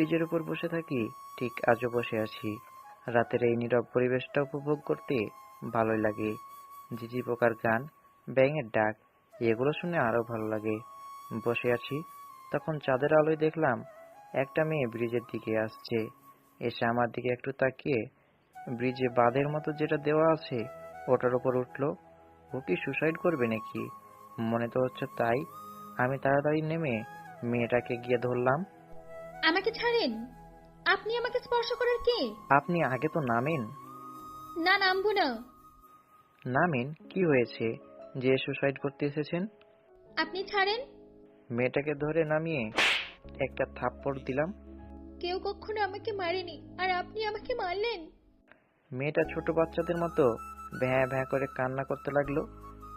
ব্রিজের উপর বসে থাকি, ঠিক আজও বসে আছি। রাতের এই নীরব পরিবেশটা উপভোগ করতে ভালোই লাগে। ঝিঝি পোকার গান, ব্যাঙের ডাক, এগুলো শুনে আরো ভালো লাগে। বসে আছি, তখন চাঁদের আলোয় দেখলাম একটা মেয়ে ব্রিজের দিকে আসছে। এসে আমার দিকে একটু তাকিয়ে ব্রিজে বাঁধের মতো যেটা দেওয়া আছে ওটার উপর উঠলো। ও কি সুসাইড করবে নাকি? মনে তো হচ্ছে তাই। আমি তাড়াতাড়ি নেমে মেয়েটাকে গিয়ে ধরলাম। আমাকে ছাড়েন। আপনি আমাকে স্পর্শ করার কে? আপনি আগে তো নামেন। না, নামবো না। নামেন, কি হয়েছে যে সুসাইড করতে এসেছেন? আপনি ছাড়েন। মেয়েটাকে ধরে নামিয়ে একটা থাপ্পড় দিলাম। কেউ কখনো আমাকে মারেনি, আর আপনি আমাকে মারলেন। মেয়েটা ছোট বাচ্চাদের মতো ভ্যাঁ ভ্যাঁ করে কান্না করতে লাগলো।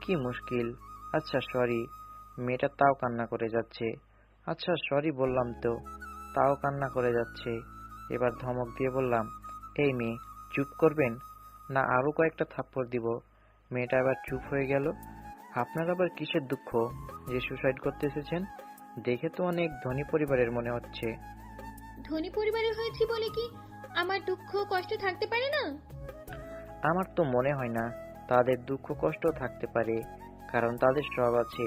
কি মুশকিল। আচ্ছা সরি। মেয়েটা তাও কান্না করে যাচ্ছে। আচ্ছা সরি বললাম তো, তাও কান্না করে যাচ্ছে। এবার ধমক দিয়ে বললাম, এই মেয়ে, চুপ করবেন না আরো কয়েকটা থাপ্পড় দিব? মেয়েটা আবার চুপ হয়ে গেল। আপনার আবার কিসের দুঃখ যে সুসাইড করতে এসেছেন? দেখে তো অনেক ধনী পরিবারের মনে হচ্ছে। ধনী পরিবারের হয়েছি বলে কি আমার দুঃখ কষ্ট থাকতে পারে না? আমার তো মনে হয় না তাদের দুঃখ কষ্ট থাকতে পারে, কারণ তাদের সব আছে,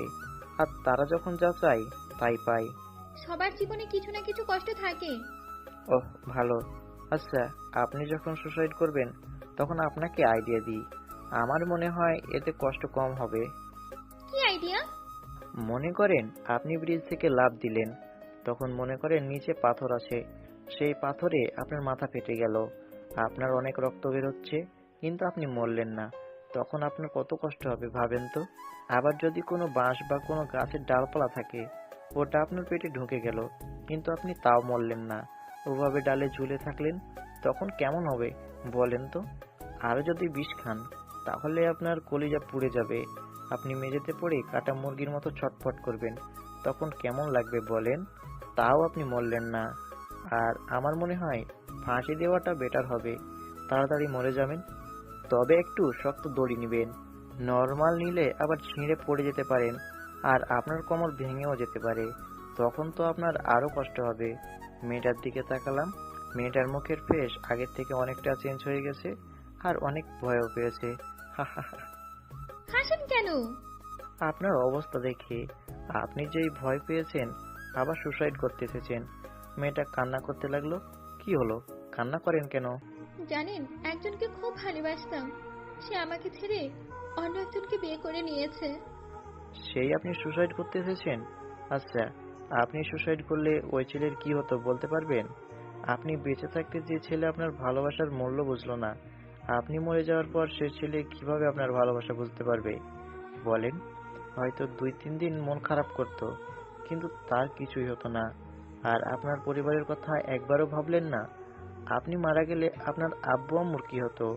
আর তারা যখন যা চায় তাই পায়। সবার জীবনে কিছু না কিছু কষ্ট থাকে। ওহ ভালো। আচ্ছা, আপনি যখন সুসাইড করবেন তখন আপনাকে আইডিয়া দিই। আমার মনে হয় এতে কষ্ট কম হবে। কি আইডিয়া? মনে করেন আপনি ব্রিজ থেকে লাফ দিলেন, তখন মনে করেন নিচে পাথর আছে, সেই পাথরে আপনার মাথা ফেটে গেল, আপনার অনেক রক্ত বেরোচ্ছে, কিন্তু আপনি মরলেন না। তখন আপনার কত কষ্ট হবে ভাবেন তো। আবার যদি কোনো বাঁশ বা কোনো গাছের ডালপালা থাকে, ওটা আপনার পেটে ঢুকে গেল, কিন্তু আপনি তাও মরলেন না, ওভাবে ডালে ঝুলে থাকলেন, তখন কেমন হবে বলেন তো? আর যদি বিষ খান, তাহলে আপনার কলিজা পুড়ে যাবে, আপনি মেঝেতে পড়ে কাটা মুরগির মতো ছটফট করবেন, তখন কেমন লাগবে বলেন? তাও আপনি মরলেন না। আর আমার মনে হয় ফাঁসি দেওয়াটা বেটার হবে, তাড়াতাড়ি মরে যাবেন। তবে একটু শক্ত দড়ি নেবেন, নর্মাল নিলে আবার ছিঁড়ে পড়ে যেতে পারেন, আর আপনার কোমর ভেঙেও যেতে পারে, তখন তো আপনার আরো কষ্ট হবে। মেয়েটার দিকে তাকালাম, মেয়েটার মুখের ফেস আগের থেকে অনেকটা চেঞ্জ হয়ে গেছে, আর অনেক ভয়ও পেয়েছে। হা হা হা। হাসেন কেন? আপনার অবস্থা দেখে, আপনি যেই ভয় পেয়েছেন আবার সুসাইড করতে এসেছেন। মেয়েটা কান্না করতে লাগলো। কি হলো, কান্না করেন কেন? জানেন, একজনকে খুব ভালোবাসতাম, সে আমাকে ছেড়ে অন্য একজনকে বিয়ে করে নিয়েছে। সেই আপনি সুসাইড করতে এসেছেন? আচ্ছা, আপনি সুসাইড করলে ওই ছেলের কি হতো বলতে পারবেন? আপনি বেঁচে থাকতে যে ছেলে আপনার ভালোবাসার মূল্য বুঝলো না, আপনি মরে যাওয়ার পর সে ছেলে কিভাবে আপনার ভালোবাসা বুঝতে পারবে বলেন? হয়তো 2-3 দিন মন খারাপ করতো, কিন্তু তার কিছুই হতো না। আর আপনার পরিবারের কথা একবারও ভাবলেন না? আপনি মারা গেলে আপনার আব্বু আম্মুর কি হতো?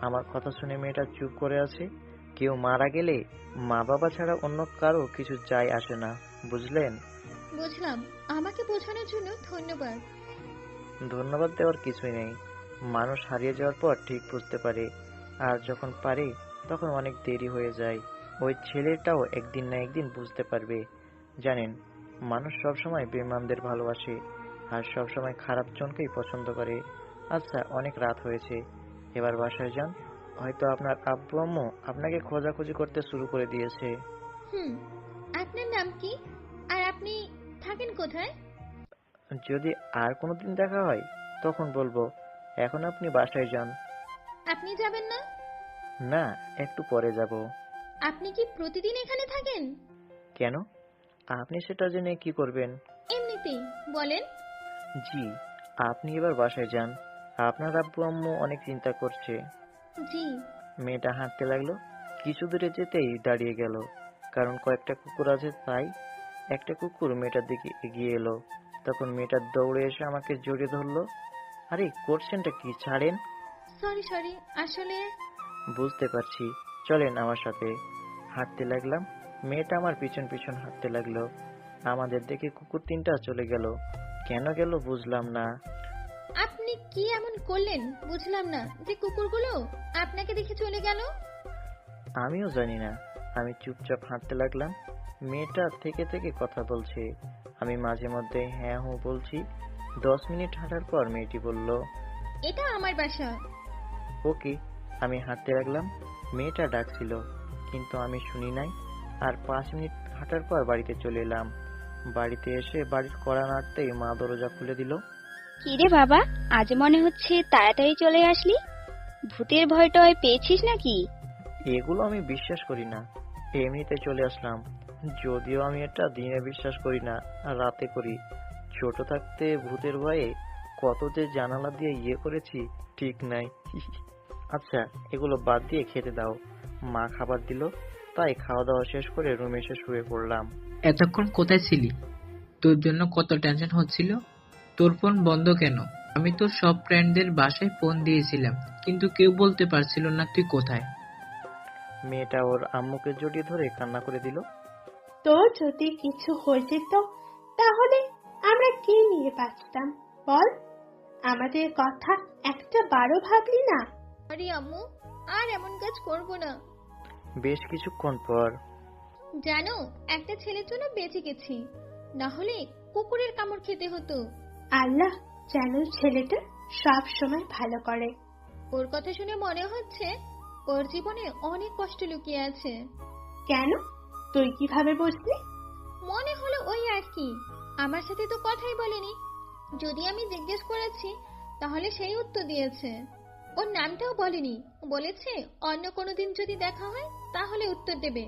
আমার কথা শুনে মেয়েটা চুপ করে আছে। কেউ মারা গেলে মা বাবা ছাড়া অন্য কারো কিছু যায় আসে না, বুঝলেন? বুঝলাম। আমাকে বোঝানোর জন্য ধন্যবাদ। ধন্যবাদ দেওয়ার কিছুই নেই। মানুষ হারিয়ে যাওয়ার পর ঠিক বুঝতে পারে, আর যখন পারে তখন অনেক দেরি হয়ে যায়। ওই ছেলেটাও একদিন না একদিন বুঝতে পারবে। জানেন, মানুষ সবসময় বেঈমানদের ভালোবাসে, আর সবসময় খারাপ জনকেই পছন্দ করে। আচ্ছা, অনেক রাত হয়েছে, এবার বাসায় যান। হয়তো আপনার আব্বু আম্মু আপনাকে খোঁজাখুঁজি করতে শুরু করে দিয়েছে। হুম। আপনার নাম কি? আর আপনি থাকেন কোথায়? যদি আর কোনোদিন দেখা হয় তখন বলবো, এখন আপনি বাসায় যান। আপনি যাবেন না? না, একটু পরে যাব। আপনি কি প্রতিদিন এখানে থাকেন? কেন? আপনি সেটা জেনে কি করবেন? এমনিতেই বলেন। জি, আপনি এবার বাসায় যান। আপনার আব্বু আম্মু অনেক চিন্তা করছে। জি। মেয়েটা হাঁটতে লাগলো, কিছু দূরে যেতেই দাঁড়িয়ে গেল, কারণ কয়েকটা কুকুর আছে তাই। একটা কুকুর মেয়েটার দিকে এগিয়ে এলো, তখন মেয়েটা দৌড়ে এসে আমাকে জড়িয়ে ধরলো। আরে করছেনটা কি, ছাড়েন। সরি সরি, আসলে। বুঝতে পারছি, চলেন আমার সাথে। হাঁটতে লাগলাম, মেয়েটা আমার পিছন পিছন হাঁটতে লাগলো। আমাদের দেখে কুকুর তিনটা চলে গেল। কেন গেল বুঝলাম না। আপনি কি এমন করলেন বুঝলাম না যে কুকুরগুলো আপনাকে দেখে চলে গেল? আমিও জানি না। আমি চুপচাপ হাঁটতে লাগলাম। মেয়েটা থেকে থেকে কথা বলছে, আমি মাঝে মধ্যে হ্যাঁ হুঁ বলছি। 10 মিনিট হাঁটার পর মেয়েটি বলল, এটা আমার বাসা। ওকে। আমি হাঁটতে লাগলাম। মেয়েটা ডাকছিল, কিন্তু আমি শুনি নাই। আর 5 মিনিট হাঁটার পর বাড়িতে চলে এলাম। বাড়িতে এসে বাড়ির কড়া নাড়তেই মা দরজা খুলে দিল। কিরে বাবা, আজ মনে হচ্ছে তাড়াতাড়ি চলে আসলি। ভূতের ভয়টয় পেয়েছিস নাকি? এগুলো আমি বিশ্বাস করি না, এমনিতে চলে আসলাম। যদিও আমি এটা দিনে বিশ্বাস করি না, আর রাতে করি। ছোট থাকতে ভূতের ভয়ে কত যে জানালা দিয়ে করেছি, ঠিক নাই। আচ্ছা, এগুলো বাদ দিয়ে খেতে দাও। মা খাবার দিল, তাই খাওয়া দাওয়া শেষ করে রুমে এসে শুয়ে পড়লাম। এতক্ষণ কোথায় ছিলি? তোর জন্য কত টেনশন হচ্ছিল। তোর ফোন বন্ধ কেন? আমি তোর সব ফ্রেন্ডদের বাসায় ফোন দিয়েছিলাম, কিন্তু কেউ বলতে পারছিল না তুই কোথায়। মেয়েটা ওর আম্মুকে জড়িয়ে ধরে কান্না করে দিল। তোর যদি কিছু হয়ে যেত তাহলে আমরা কি নিয়ে বাঁচতাম বল? আমাদের কথা একটা বারও ভাবলি না? আরে আম্মু, আর এমন কাজ করব না। বেশ কিছুক্ষণ পর, জানো, একটা ছেলের জন্য বেঁচে গেছি, না হলে কুকুরের কামড় খেতে হতো। আল্লাহ যেন ছেলেটা সব সময় ভালো করে। ওর কথা শুনে মনে হচ্ছে ওর জীবনে অনেক কষ্ট লুকিয়ে আছে। কেন? তুই কিভাবে বুঝলি? মনে হলো ওই আর কি, আমার সাথে তো কথাই বলেনি। যদি আমি জিজ্ঞেস করেছি তাহলে সেই উত্তর দিয়েছে। ওর নামটাও বলেনি, বলেছে অন্য কোনো দিন যদি দেখা হয় তাহলে উত্তর দেবে।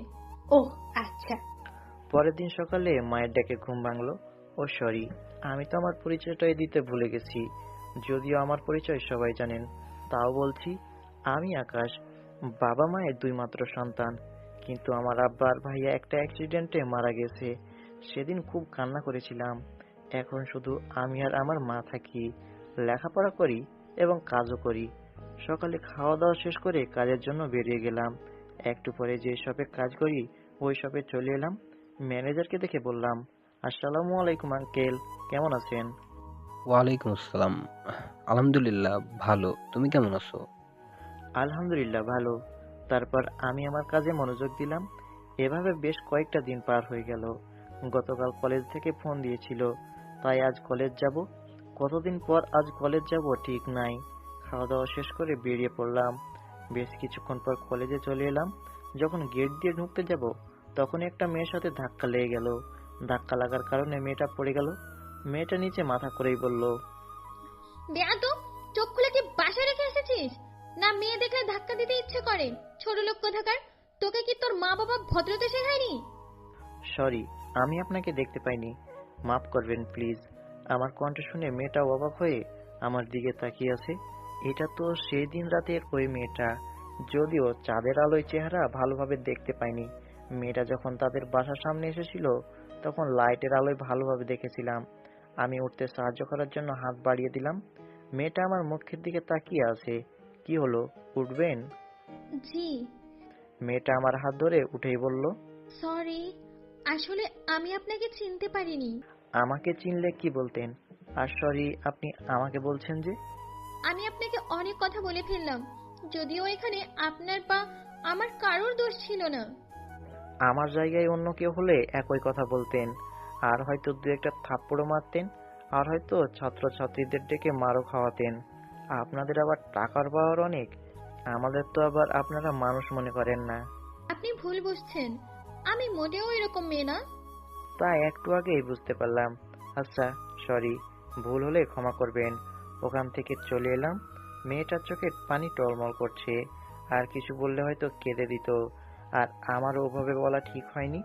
ও আচ্ছা। পরের দিন সকালে মায়ের ডাকে ঘুম ভাঙলো। ও সরি, আমি তো আমার পরিচয়টাই দিতে ভুলে গেছি। যদিও আমার পরিচয় সবাই জানেন, তাও বলছি, আমি আকাশ, বাবা মায়ের 2 মাত্র সন্তান। কিন্তু আমার আব্বা আর ভাইয়া একটা অ্যাক্সিডেন্টে মারা গেছে। সেদিন খুব কান্না করেছিলাম। এখন শুধু আমি আর আমার মা থাকি, লেখাপড়া করি এবং কাজও করি। সকালে খাওয়া দাওয়া শেষ করে কাজের জন্য বেরিয়ে গেলাম। একটু পরে যে শপে কাজ করি ওই শপে চলে এলাম। ম্যানেজারকে দেখে বললাম, আসসালামু আলাইকুম আঙ্কেল, কেমন আছেন? ওয়ালাইকুম আসসালাম। আলহামদুলিল্লাহ ভালো, তুমি কেমন আছো? আলহামদুলিল্লাহ ভালো। তারপর আমি আমার কাজে মনোযোগ দিলাম। এভাবে বেশ কয়েকটা দিন পার হয়ে গেল। গতকাল কলেজ থেকে ফোন দিয়েছিল, তাই আজ কলেজ যাব। কতদিন পর আজ কলেজ যাব ঠিক নাই। খাওয়া দাওয়া শেষ করে বেরিয়ে পড়লাম। বেশ কিছুক্ষণ পর কলেজে চলে এলাম। যখন গেট দিয়ে ঢুকতে যাব তখন একটা মেয়ের সাথে ধাক্কা লেগে গেল। ধাক্কা লাগার কারণে মেয়েটা পড়ে গেল। মেয়েটা নিচে মাথা করেই বলল, বেয়াদব, চোখ খুলে কি বাসায় রেখে এসেছিস? না মেয়ে দেখলে ধাক্কা দিতে ইচ্ছে করে? ছোট লোক কোথাকার, তোকে কি তোর মা বাবা ভদ্রতা শেখায়নি? সরি, আমি আপনাকে দেখতে পাইনি, মাফ করবেন প্লিজ। আমার কণ্ঠ শুনে মেয়েটা অবাক হয়ে আমার দিকে তাকিয়ে আছে। এটা তো সেই দিন রাতের ওই মেয়েটা। যদিও চাঁদের আলোয় চেহারা ভালোভাবে দেখতে পাইনি। মেয়েটা যখন তাদের বাসার সামনে এসেছিল তখন লাইটের আলোয় ভালোভাবে দেখেছিলাম। আমি উঠতে সাহায্য করার জন্য হাত বাড়িয়ে দিলাম। মেয়েটা আমার মুখের দিকে তাকিয়ে আছে। কি হলো, উঠবেন? জি। মেয়েটা আমার হাত ধরে উঠেই বলল, সরি, আসলে আমি আপনাকে চিনতে পারিনি। আমাকে চিনলে কি বলতেন? আর সরি আপনি আমাকে বলছেন যে? আমি আপনাকে অনেক কথা বলে ফেললাম, যদিও এখানে আপনার বা আমার কারোর দোষ ছিল না। আমার জায়গায় অন্য কেউ হলে একই কথা বলতেন, আর হয়তো 2-একটা থাপ্পড়ও মারতেন, আর হয়তো ছাত্রছাত্রীদের ডেকে মারও খাওয়াতেন। আপনাদের আবার টাকার পাওয়ার অনেক, আমাদের তো আবার আপনারা মানুষ মনে করেন না। আপনি ভুল বুঝছেন, আমি মোটেও এরকম মেয়ে না। তা একটু আগেই বুঝতে পারলাম। আচ্ছা সরি, ভুল হলে ক্ষমা করবেন। ওখান থেকে চলে এলাম। মেয়েটার চোখে পানি টলমল করছে, আর কিছু বললে হয়তো কেঁদে দিত। আর আমারও ওভাবে বলা ঠিক হয়নি।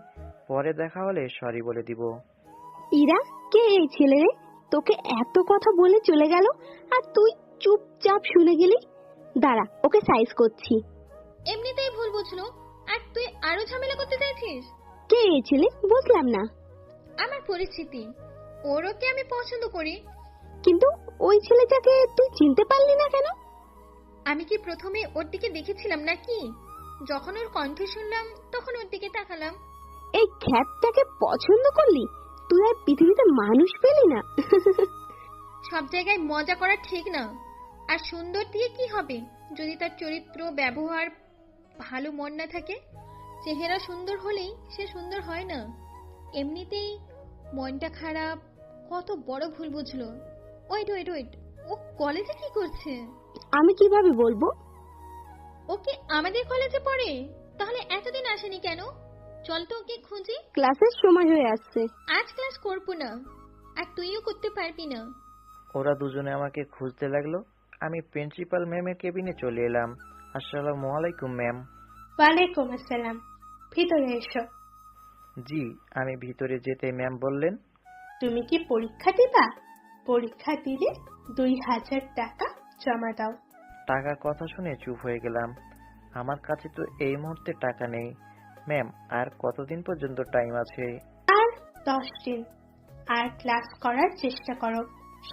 পরে দেখা হলে সরি বলে দিব। ইরা, কে এই ছেলে রে? তোকে এত কথা বলে চলে গেল আর তুই চুপচাপ শুনে গেলি। দাঁড়া, ওকে সাইজ করছি। এমনিতেই ভুল বুঝলো, আর তুই আরো ঝামেলা করতে চাইছিস? কে এই ছেলে? বুঝলাম না। আমার পরিস্থিতি, ওর ওকে আমি পছন্দ করি। কিন্তু ওই ছেলেটাকে তুই চিনতে পারলি না কেন? আমি কি প্রথমে ওর দিকে দেখেছিলাম নাকি? যখন ওর কণ্ঠ শুনলাম তখন ওর দিকে তাকালাম। এই খ্যাতটাকে পছন্দ করলি? তুই আর পৃথিবীতে মানুষ পেলি না। সব জায়গায় মজা করা ঠিক না। আর সুন্দর দিয়ে কি হবে যদি তার চরিত্র ব্যবহার ভালো মন না থাকে? চেহারা সুন্দর হলেই সে সুন্দর হয় না। এমনিতেই মনটা খারাপ, কত বড় ভুল বুঝলো। ওয়েট ওয়েট ওয়েট, ও কলেজে কি করছে? আমি কিভাবে বলবো? ওকে আমাদের কলেজে পড়ে? তাহলে এতদিন আসেনি কেন? চল তো ওকে খুঁজি। ক্লাসের সময় হয়ে আসছে। আজ ক্লাস করবো না, আর তুইও করতে পারবি না। ওরা দুজনে আমাকে খুঁজতে লাগলো। আমি প্রিন্সিপাল ম্যামের কেবিনে চলে এলাম। আসসালামু আলাইকুম ম্যাম। ওয়ালাইকুম আসসালাম, ভিতরে এসো। জি, আমি ভিতরে যেতে ম্যাম বললেন, তুমি কি পরীক্ষা দিবা? পরীক্ষা দিলে 2000 টাকা জমা দাও। টাকার কথা শুনে চুপ হয়ে গেলাম। আমার কাছে তো এই মুহূর্তে টাকা নেই। ম্যাম, আর কতদিন পর্যন্ত টাইম আছে? আর 10 দিন। আর ক্লাস করার চেষ্টা করো,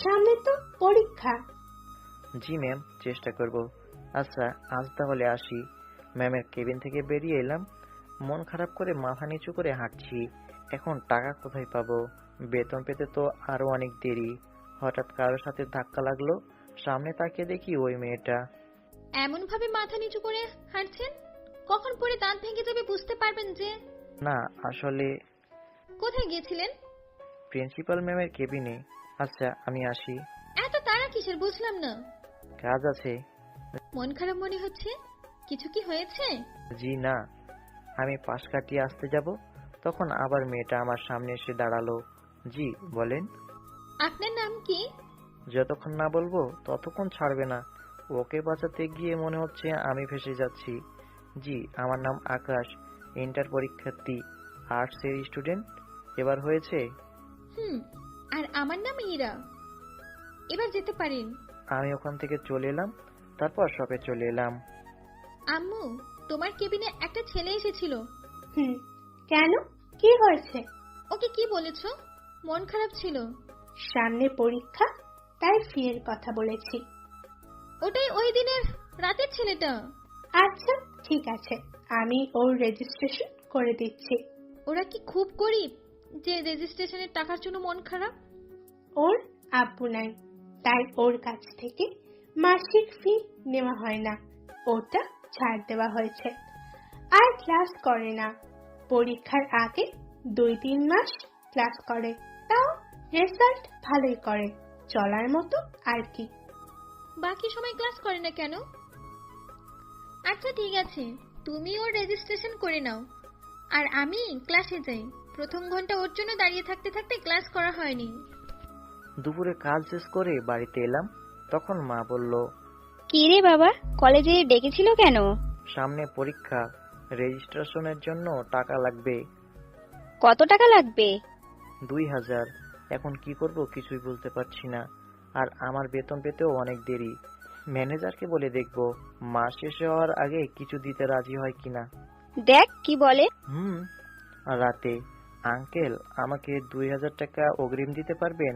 সামনে তো পরীক্ষা। জি ম্যাম, চেষ্টা করব। আচ্ছা, আজ তাহলে আসি। ম্যামের কেবিন থেকে বেরিয়ে এলাম। মন খারাপ করে মাথা নিচু করে হাঁটছি। এখন টাকা কোথায় পাবো? বেতন পেতে তো আরো অনেক দেরি। হঠাৎ কারোর সাথে ধাক্কা লাগলো। সামনে তাকিয়ে দেখি ওই মেয়েটা। এমন ভাবে মাথা নিচু করে হাঁটছেন, কখন পরে দাঁত ভেঙে যাবে বুঝতে পারবেন যে। না, আসলে কোথায় গিয়েছিলেন? প্রিন্সিপাল ম্যামের কেবিনে। আচ্ছা, আমি আসি। এত তাড়া কিসের বুঝলাম না। কাজ আছে। মন খারাপ মনে হচ্ছে, কিছু কি হয়েছে? জি না, আমি পাশ কাটিয়ে আসতে যাব, তখন আবার মেয়েটা আমার সামনে এসে দাঁড়ালো। জি বলেন। আপনার নাম কি? যতক্ষণ না বলবো ততক্ষণ ছাড়বে না। ওকে বাঁচাতে গিয়ে মনে হচ্ছে আমি ফেঁসে যাচ্ছি। জি, আমার নাম আকাশ, ইন্টার পরীক্ষার্থী, আর্টসের স্টুডেন্ট। এবার হয়েছে? আর আমার নাম ইরা। এবার যেতে পারেন। আমি ওখান থেকে চলে এলাম, তারপর শপে চলে এলাম। আম্মু, তোমার কেবিনে একটা ছেলে এসেছিল। কেন, কি হয়েছে? ওকে কি বলেছো? মন খারাপ ছিল। সামনে পরীক্ষা, তাই ফিয়ের কথা বলেছি। ওটাই ওই দিনের রাতের ছেলেটা। আচ্ছা ঠিক আছে, আমি ওর রেজিস্ট্রেশন করে দিচ্ছি। ওরা কি খুব গরিব যে রেজিস্ট্রেশনের টাকার জন্য মন খারাপ? ওর আব্বু নাই, তাই ওর কাছ থেকে মাসিক ফি নেওয়া হয় না, ওটা ছাড় দেওয়া হয়েছে। আর ক্লাস করে না, পরীক্ষার আগে 2-3 মাস ক্লাস করে, তাও রেজাল্ট ভালোই করে, চলার মতো আর কি। বাকি সময় ক্লাস করে না কেন? আচ্ছা ঠিক আছে, তুমি ওর রেজিস্ট্রেশন করে নাও, আর আমি ক্লাসে যাই। প্রথম ঘন্টা ওর জন্য দাঁড়িয়ে থাকতে থাকতে ক্লাস করা হয়নি। দুপুরে কাজ শেষ করে বাড়িতে এলাম, তখন মা বলল, কি রে বাবা, কলেজে ডেকেছিল কেন? সামনে পরীক্ষা, রেজিস্ট্রেশনের জন্য টাকা লাগবে। কত টাকা লাগবে? 2000। এখন কি করব কিছুই বুঝতে পারছি না। আর আমার বেতন পেতেও অনেক দেরি। ম্যানেজারকে বলে দেখব মাস শেষ হওয়ার আগে কিছু দিতে রাজি হয় কিনা। দেখ কি বলে। আর রাতে, আঙ্কেল আমাকে 2000 টাকা অগ্রিম দিতে পারবেন?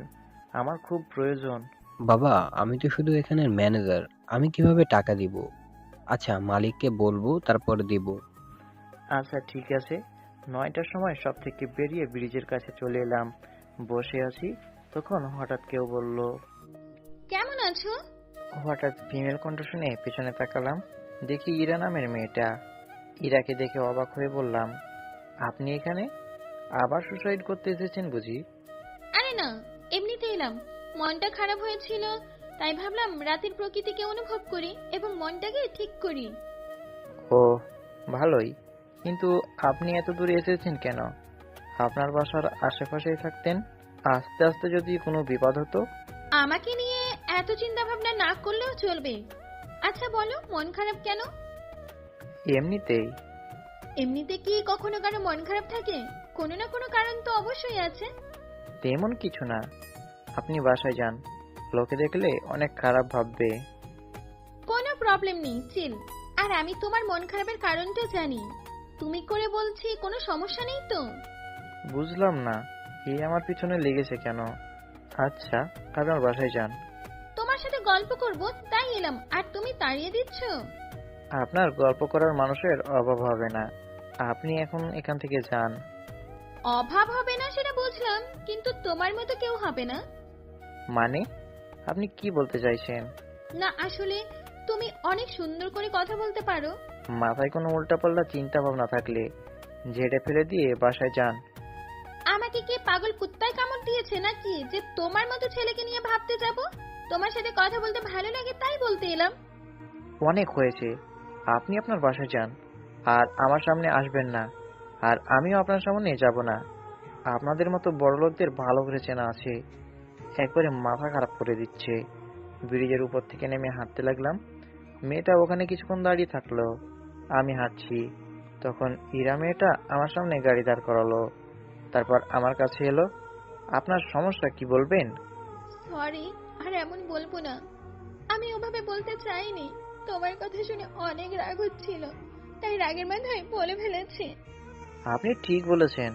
আমার খুব প্রয়োজন। বাবা, আমি তো শুধু এখানের ম্যানেজার, আমি কিভাবে টাকা দিব? আচ্ছা, মালিককে বলবো, তারপর দিব। আচ্ছা ঠিক আছে। 9টার সময় সব থেকে বেরিয়ে ব্রিজের কাছে চলে এলাম। বসে আছি, তখন হঠাৎ কেউ বলল, কেমন আছো? হঠাৎ ফিমেল কণ্ঠ শুনে পেছনে তাকালাম, দেখি ইরা নামের মেয়েটা। ইরাকে দেখে অবাক হয়ে বললাম, আপনি এখানে? আবার সুসাইড করতে এসেছেন বুঝি? আরে না, এমনিতে এলাম। মনটা খারাপ হয়েছিল, তাই ভাবলাম রাতের প্রকৃতিকে অনুভব করি এবং মনটাকে ঠিক করি। ও, ভালোই। কিন্তু আপনি এত দূরে এসেছেন কেন? আপনার বাসার আশেপাশেই থাকতেন। আস্তে আস্তে যদি কোনো বিপদ হতো। আমাকে নিয়ে এত চিন্তা ভাবনা না করলেও চলবে। আচ্ছা বলো, মন খারাপ কেন? এমনিতেই। এমনিতে কি কখনো কারো মন খারাপ থাকে? কোনো না কোনো কারণ তো অবশ্যই আছে। তেমন কিছু না, আপনি বাসায় যান, লোকে দেখলে অনেক খারাপ ভাববে। কোনো প্রবলেম নেই, চিল। আর আমি তোমার মন খারাপের কারণটা জানি। তুমি করে বলছি, কোনো সমস্যা নেই তো? বুঝলাম না, এই আমার পিছনে লেগেছে কেন? আচ্ছা, আপনার বাসায় যান। তোমার সাথে গল্প করব তাই এলাম, আর তুমি তাড়িয়ে দিচ্ছ। আপনার গল্প করার মানুষের অভাব হবে না, আপনি এখন এখান থেকে যান। অভাব হবে না সেটা বুঝলাম, কিন্তু তোমার মতো কেউ হবে না। মানে, আপনি কি বলতে চাইছেন? না আসলে তুমি অনেক সুন্দর করে কথা বলতে পারো। মাথায় কোনো উল্টাপাল্টা চিন্তা ভাবনা থাকলে ঝেড়ে ফেলে দিয়ে বাসায় যান। আমাকে কি পাগল কুত্তায় কামড় দিয়েছে নাকি যে তোমার মতো ছেলেকে নিয়ে ভাবতে যাব? তোমার সাথে কথা বলতে ভালো লাগে তাই বলতে এলাম। অনেক হয়েছে, আপনি আপনার বাসায় যান আর আমার সামনে আসবেন না, আর আমিও আপনার সামনে যাব না। আপনাদের মতো বড়লোকদের ভালো করে চেনা আছে, একবারে মাথা খারাপ করে দিচ্ছে। ব্রিজের উপর থেকে নেমে হাঁটতে লাগলাম। মেয়েটা ওখানে কিছুক্ষণ দাঁড়িয়ে থাকলো, আমি হাঁটছি। তখন ইরা মেয়েটা আমার সামনে গাড়ি দাঁড় করালো, তারপর আমার কাছে এলো। আপনার সমস্যা কি বলবেন? সরি, আর এমন বলবো না। আমি ওভাবে বলতে চাইনি। তোমার কথা শুনে অনেক রাগ হচ্ছিল, তাই রাগের মাথায় বলে ফেলেছি। আপনি ঠিক বলেছেন,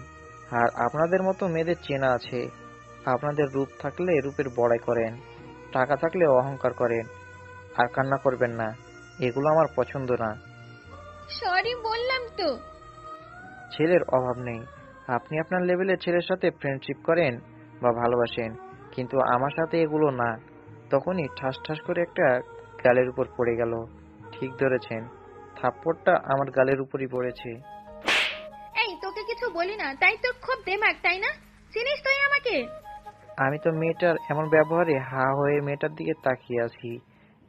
আর আপনাদের মতো মেয়েদের চেনা আছে। আপনাদের রূপ থাকলে রূপের বড়াই করেন, টাকা থাকলে অহংকার করেন, আর কান্না করবেন না। এগুলো আমার পছন্দ না। সরি বললাম তো। ছেলের অভাব নেই, আপনি আপনার লেভেলের ছেলের সাথে ফ্রেন্ডশিপ করেন বা ভালোবাসেন, কিন্তু আমার সাথে এগুলো না। তখনই ঠাস ঠাস করে একটা গালের উপর পড়ে গেল। ঠিক ধরেছেন, থাপ্পড়টা আমার গালের উপরই পড়েছে। এই, তোকে কিছু বলি না তাই তোর খুব দেমাগ, তাই না? চিনিস তুই আমাকে? আমি তো মেয়েটার এমন ব্যবহারে হা হয়ে মেয়েটার দিকে তাকিয়ে আছি।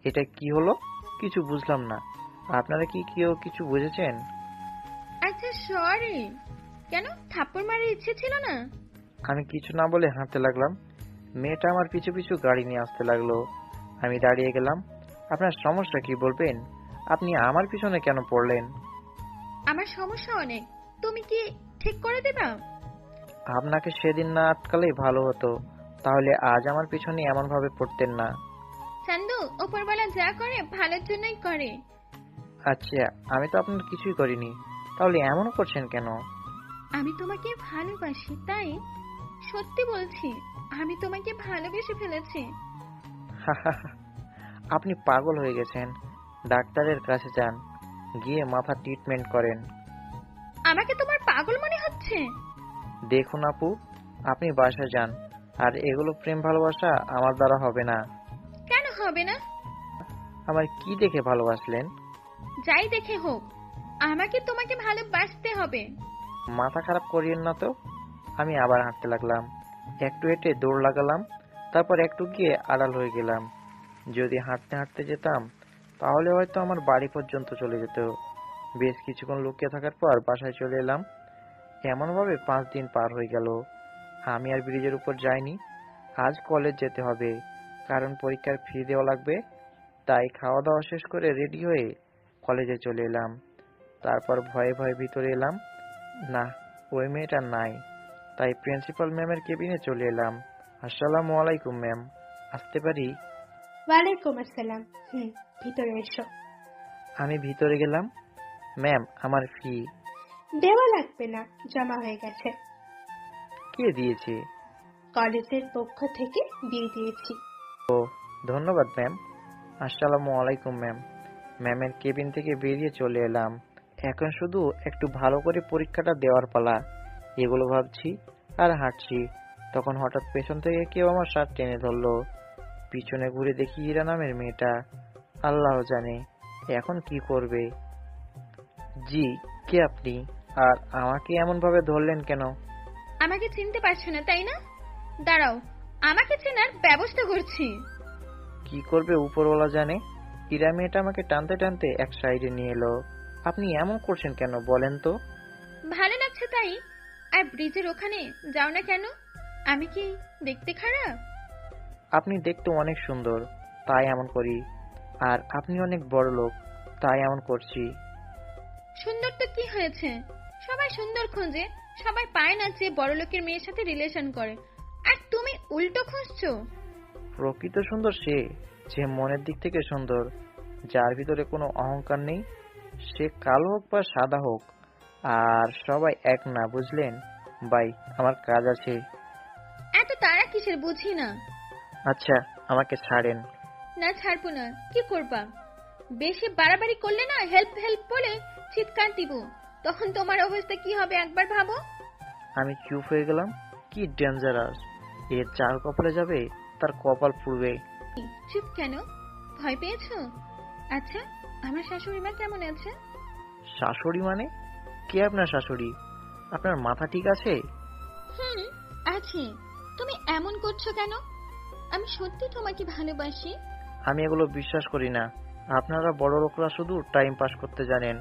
এটা কি হলো কিছু বুঝলাম না। আপনারা কি কেউ কিছু বুঝেছেন? আচ্ছা সরি। কেন, থাপ্পড় মারার ইচ্ছে ছিল না? আমি কিছু না বলে হাঁটতে লাগলাম। মেয়েটা আমার পিছু পিছু গাড়ি নিয়ে আসতে লাগলো। আমি দাঁড়িয়ে গেলাম। আপনার সমস্যা কি বলবেন? আপনি আমার পিছনে কেন পড়লেন? আমার সমস্যা অনেক, তুমি কি ঠিক করে দেবা? আপনাকে সেদিন না আটকালেই ভালো হতো, তাহলে আজ আমার পিছনে এমন ভাবে পড়তেন না। চান্দু, উপরওয়ালা যা করে ভালোর জন্যই করে। আচ্ছা, আমি তো আপনার কিছুই করিনি, তাহলে এমন করছেন কেন? আমি তোমাকে ভালোবাসি তাই। সত্যি বলছি, আমি তোমাকে ভালোবেসে ফেলেছি। আপনি পাগল হয়ে গেছেন। ডাক্তারের কাছে যান, গিয়ে মাথা ট্রিটমেন্ট করেন। আমাকে তোমার পাগল মনে হচ্ছে? দেখুন আপু, আপনি বাসায় যান, আর এগুলো প্রেম ভালোবাসা আমার দ্বারা হবে না। কেন হবে না? আমার কি দেখে ভালোবাসলেন? যাই দেখে হোক, আমাকে তোমাকে ভালোবাসতে হবে। মাথা খারাপ করিয়েন না তো। আমি আবার হাঁটতে লাগলাম। একটু হেঁটে দৌড় লাগালাম, তারপর একটু গিয়ে আড়াল হয়ে গেলাম। যদি হাঁটতে হাঁটতে যেতাম তাহলে হয়তো আমার বাড়ি পর্যন্ত চলে যেত। বেশ কিছুক্ষণ লুকিয়ে থাকার পর বাসায় চলে এলাম। এমনভাবে 5 দিন পার হয়ে গেল। আমি আর ব্রিজের উপর যাইনি। আজ কলেজ যেতে হবে, কারণ পরীক্ষার ফি দেওয়া লাগবে। তাই খাওয়া দাওয়া শেষ করে রেডি হয়ে কলেজে চলে এলাম। তারপর ভয়ে ভয়ে ভিতরে এলাম, না, ওই মেয়েটা নাই। তাই প্রিন্সিপাল ম্যামের কেবিনে চলে এলাম। আসসালামু আলাইকুম ম্যাম, আসতে পারি? ওয়ালাইকুম আসসালাম। ভিতরে এসো। আমি ভিতরে গেলাম। ম্যাম, আমার ফি। দেওয়া লাগবে না, জমা হয়ে গেছে। কে দিয়েছে? কলেজের পক্ষ থেকে দিয়ে দিয়েছি। ধন্যবাদ ম্যাম। আসসালামু আলাইকুম ম্যাম। ম্যামের কেবিন থেকে বেরিয়ে চলে এলাম। এখন শুধু একটু ভালো করে পরীক্ষাটা দেওয়ার পালা, এগুলো ভাবছি আর হাঁটছি। তখন হঠাৎ পেছন থেকে কেউ আমার শার্ট টেনে ধরলো। পিছনে ঘুরে দেখি ইরা নামের মেয়েটা। আল্লাহ জানে এখন কি করবে। জি, কে আপনি? আর আমাকে এমন ভাবে ধরলেন কেন? আমাকে চিনতে পারছো না তাই না? দাঁড়াও, আমাকে চেনার ব্যবস্থা করছি। কি করবে উপরওয়ালা জানে। ইরা মেয়েটা আমাকে টানতে টানতে এক সাইডে নিয়ে এলো। আপনি এমন করছেন কেন বলেন তো? ভালো লাগছে তাই। আর ব্রিজের ওখানে যাও না কেন? আমি কি দেখতে খারাপ? আপনি দেখতে অনেক সুন্দর, তাই এমন করি। আর আপনি অনেক বড় লোক, তাই এমন করছি। সুন্দর তো কি হয়েছে? সবাই সুন্দর খোঁজে, সবাই পায় না যে বড় লোকের মেয়ের সাথে রিলেশন করে। আর তুমি উল্টো খুঁজছো। প্রকৃত সুন্দর সে, যে মনের দিক থেকে সুন্দর, যার ভিতরে কোনো অহংকার নেই। সে কালো হোক বা সাদা হোক, আর সবাই এক না, বুঝলেন? বাই, আমার কাজ আছে। এত তারা কিসের বুঝি না। আচ্ছা, আমাকে ছাড়েন। না ছাড়বো না। কি করবা? বেশি বাড়াবাড়ি করলে না হেল্প হেল্প বলে চিৎকার দিব। তখন তোমার অবস্থা কি হবে একবার ভাবো। আমি চুপ হয়ে গেলাম। কি ডেঞ্জারাস! এ যার কপালে যাবে তার কপাল পুড়বে। চুপ কেন? ভয় পেয়েছো? আচ্ছা, আমার শাশুড়ি মা কেমন আছে? শাশুড়ি মানে? কে আপনার শাশুড়ি? আপনার মাথা ঠিক আছে? আছে। তুমি এমন করছো কেন? আমি সত্যি তোমাকে ভালোবাসি। আমি এগুলো বিশ্বাস করি না। আপনারা বড় লোকরা শুধু টাইম পাস করতে জানেন।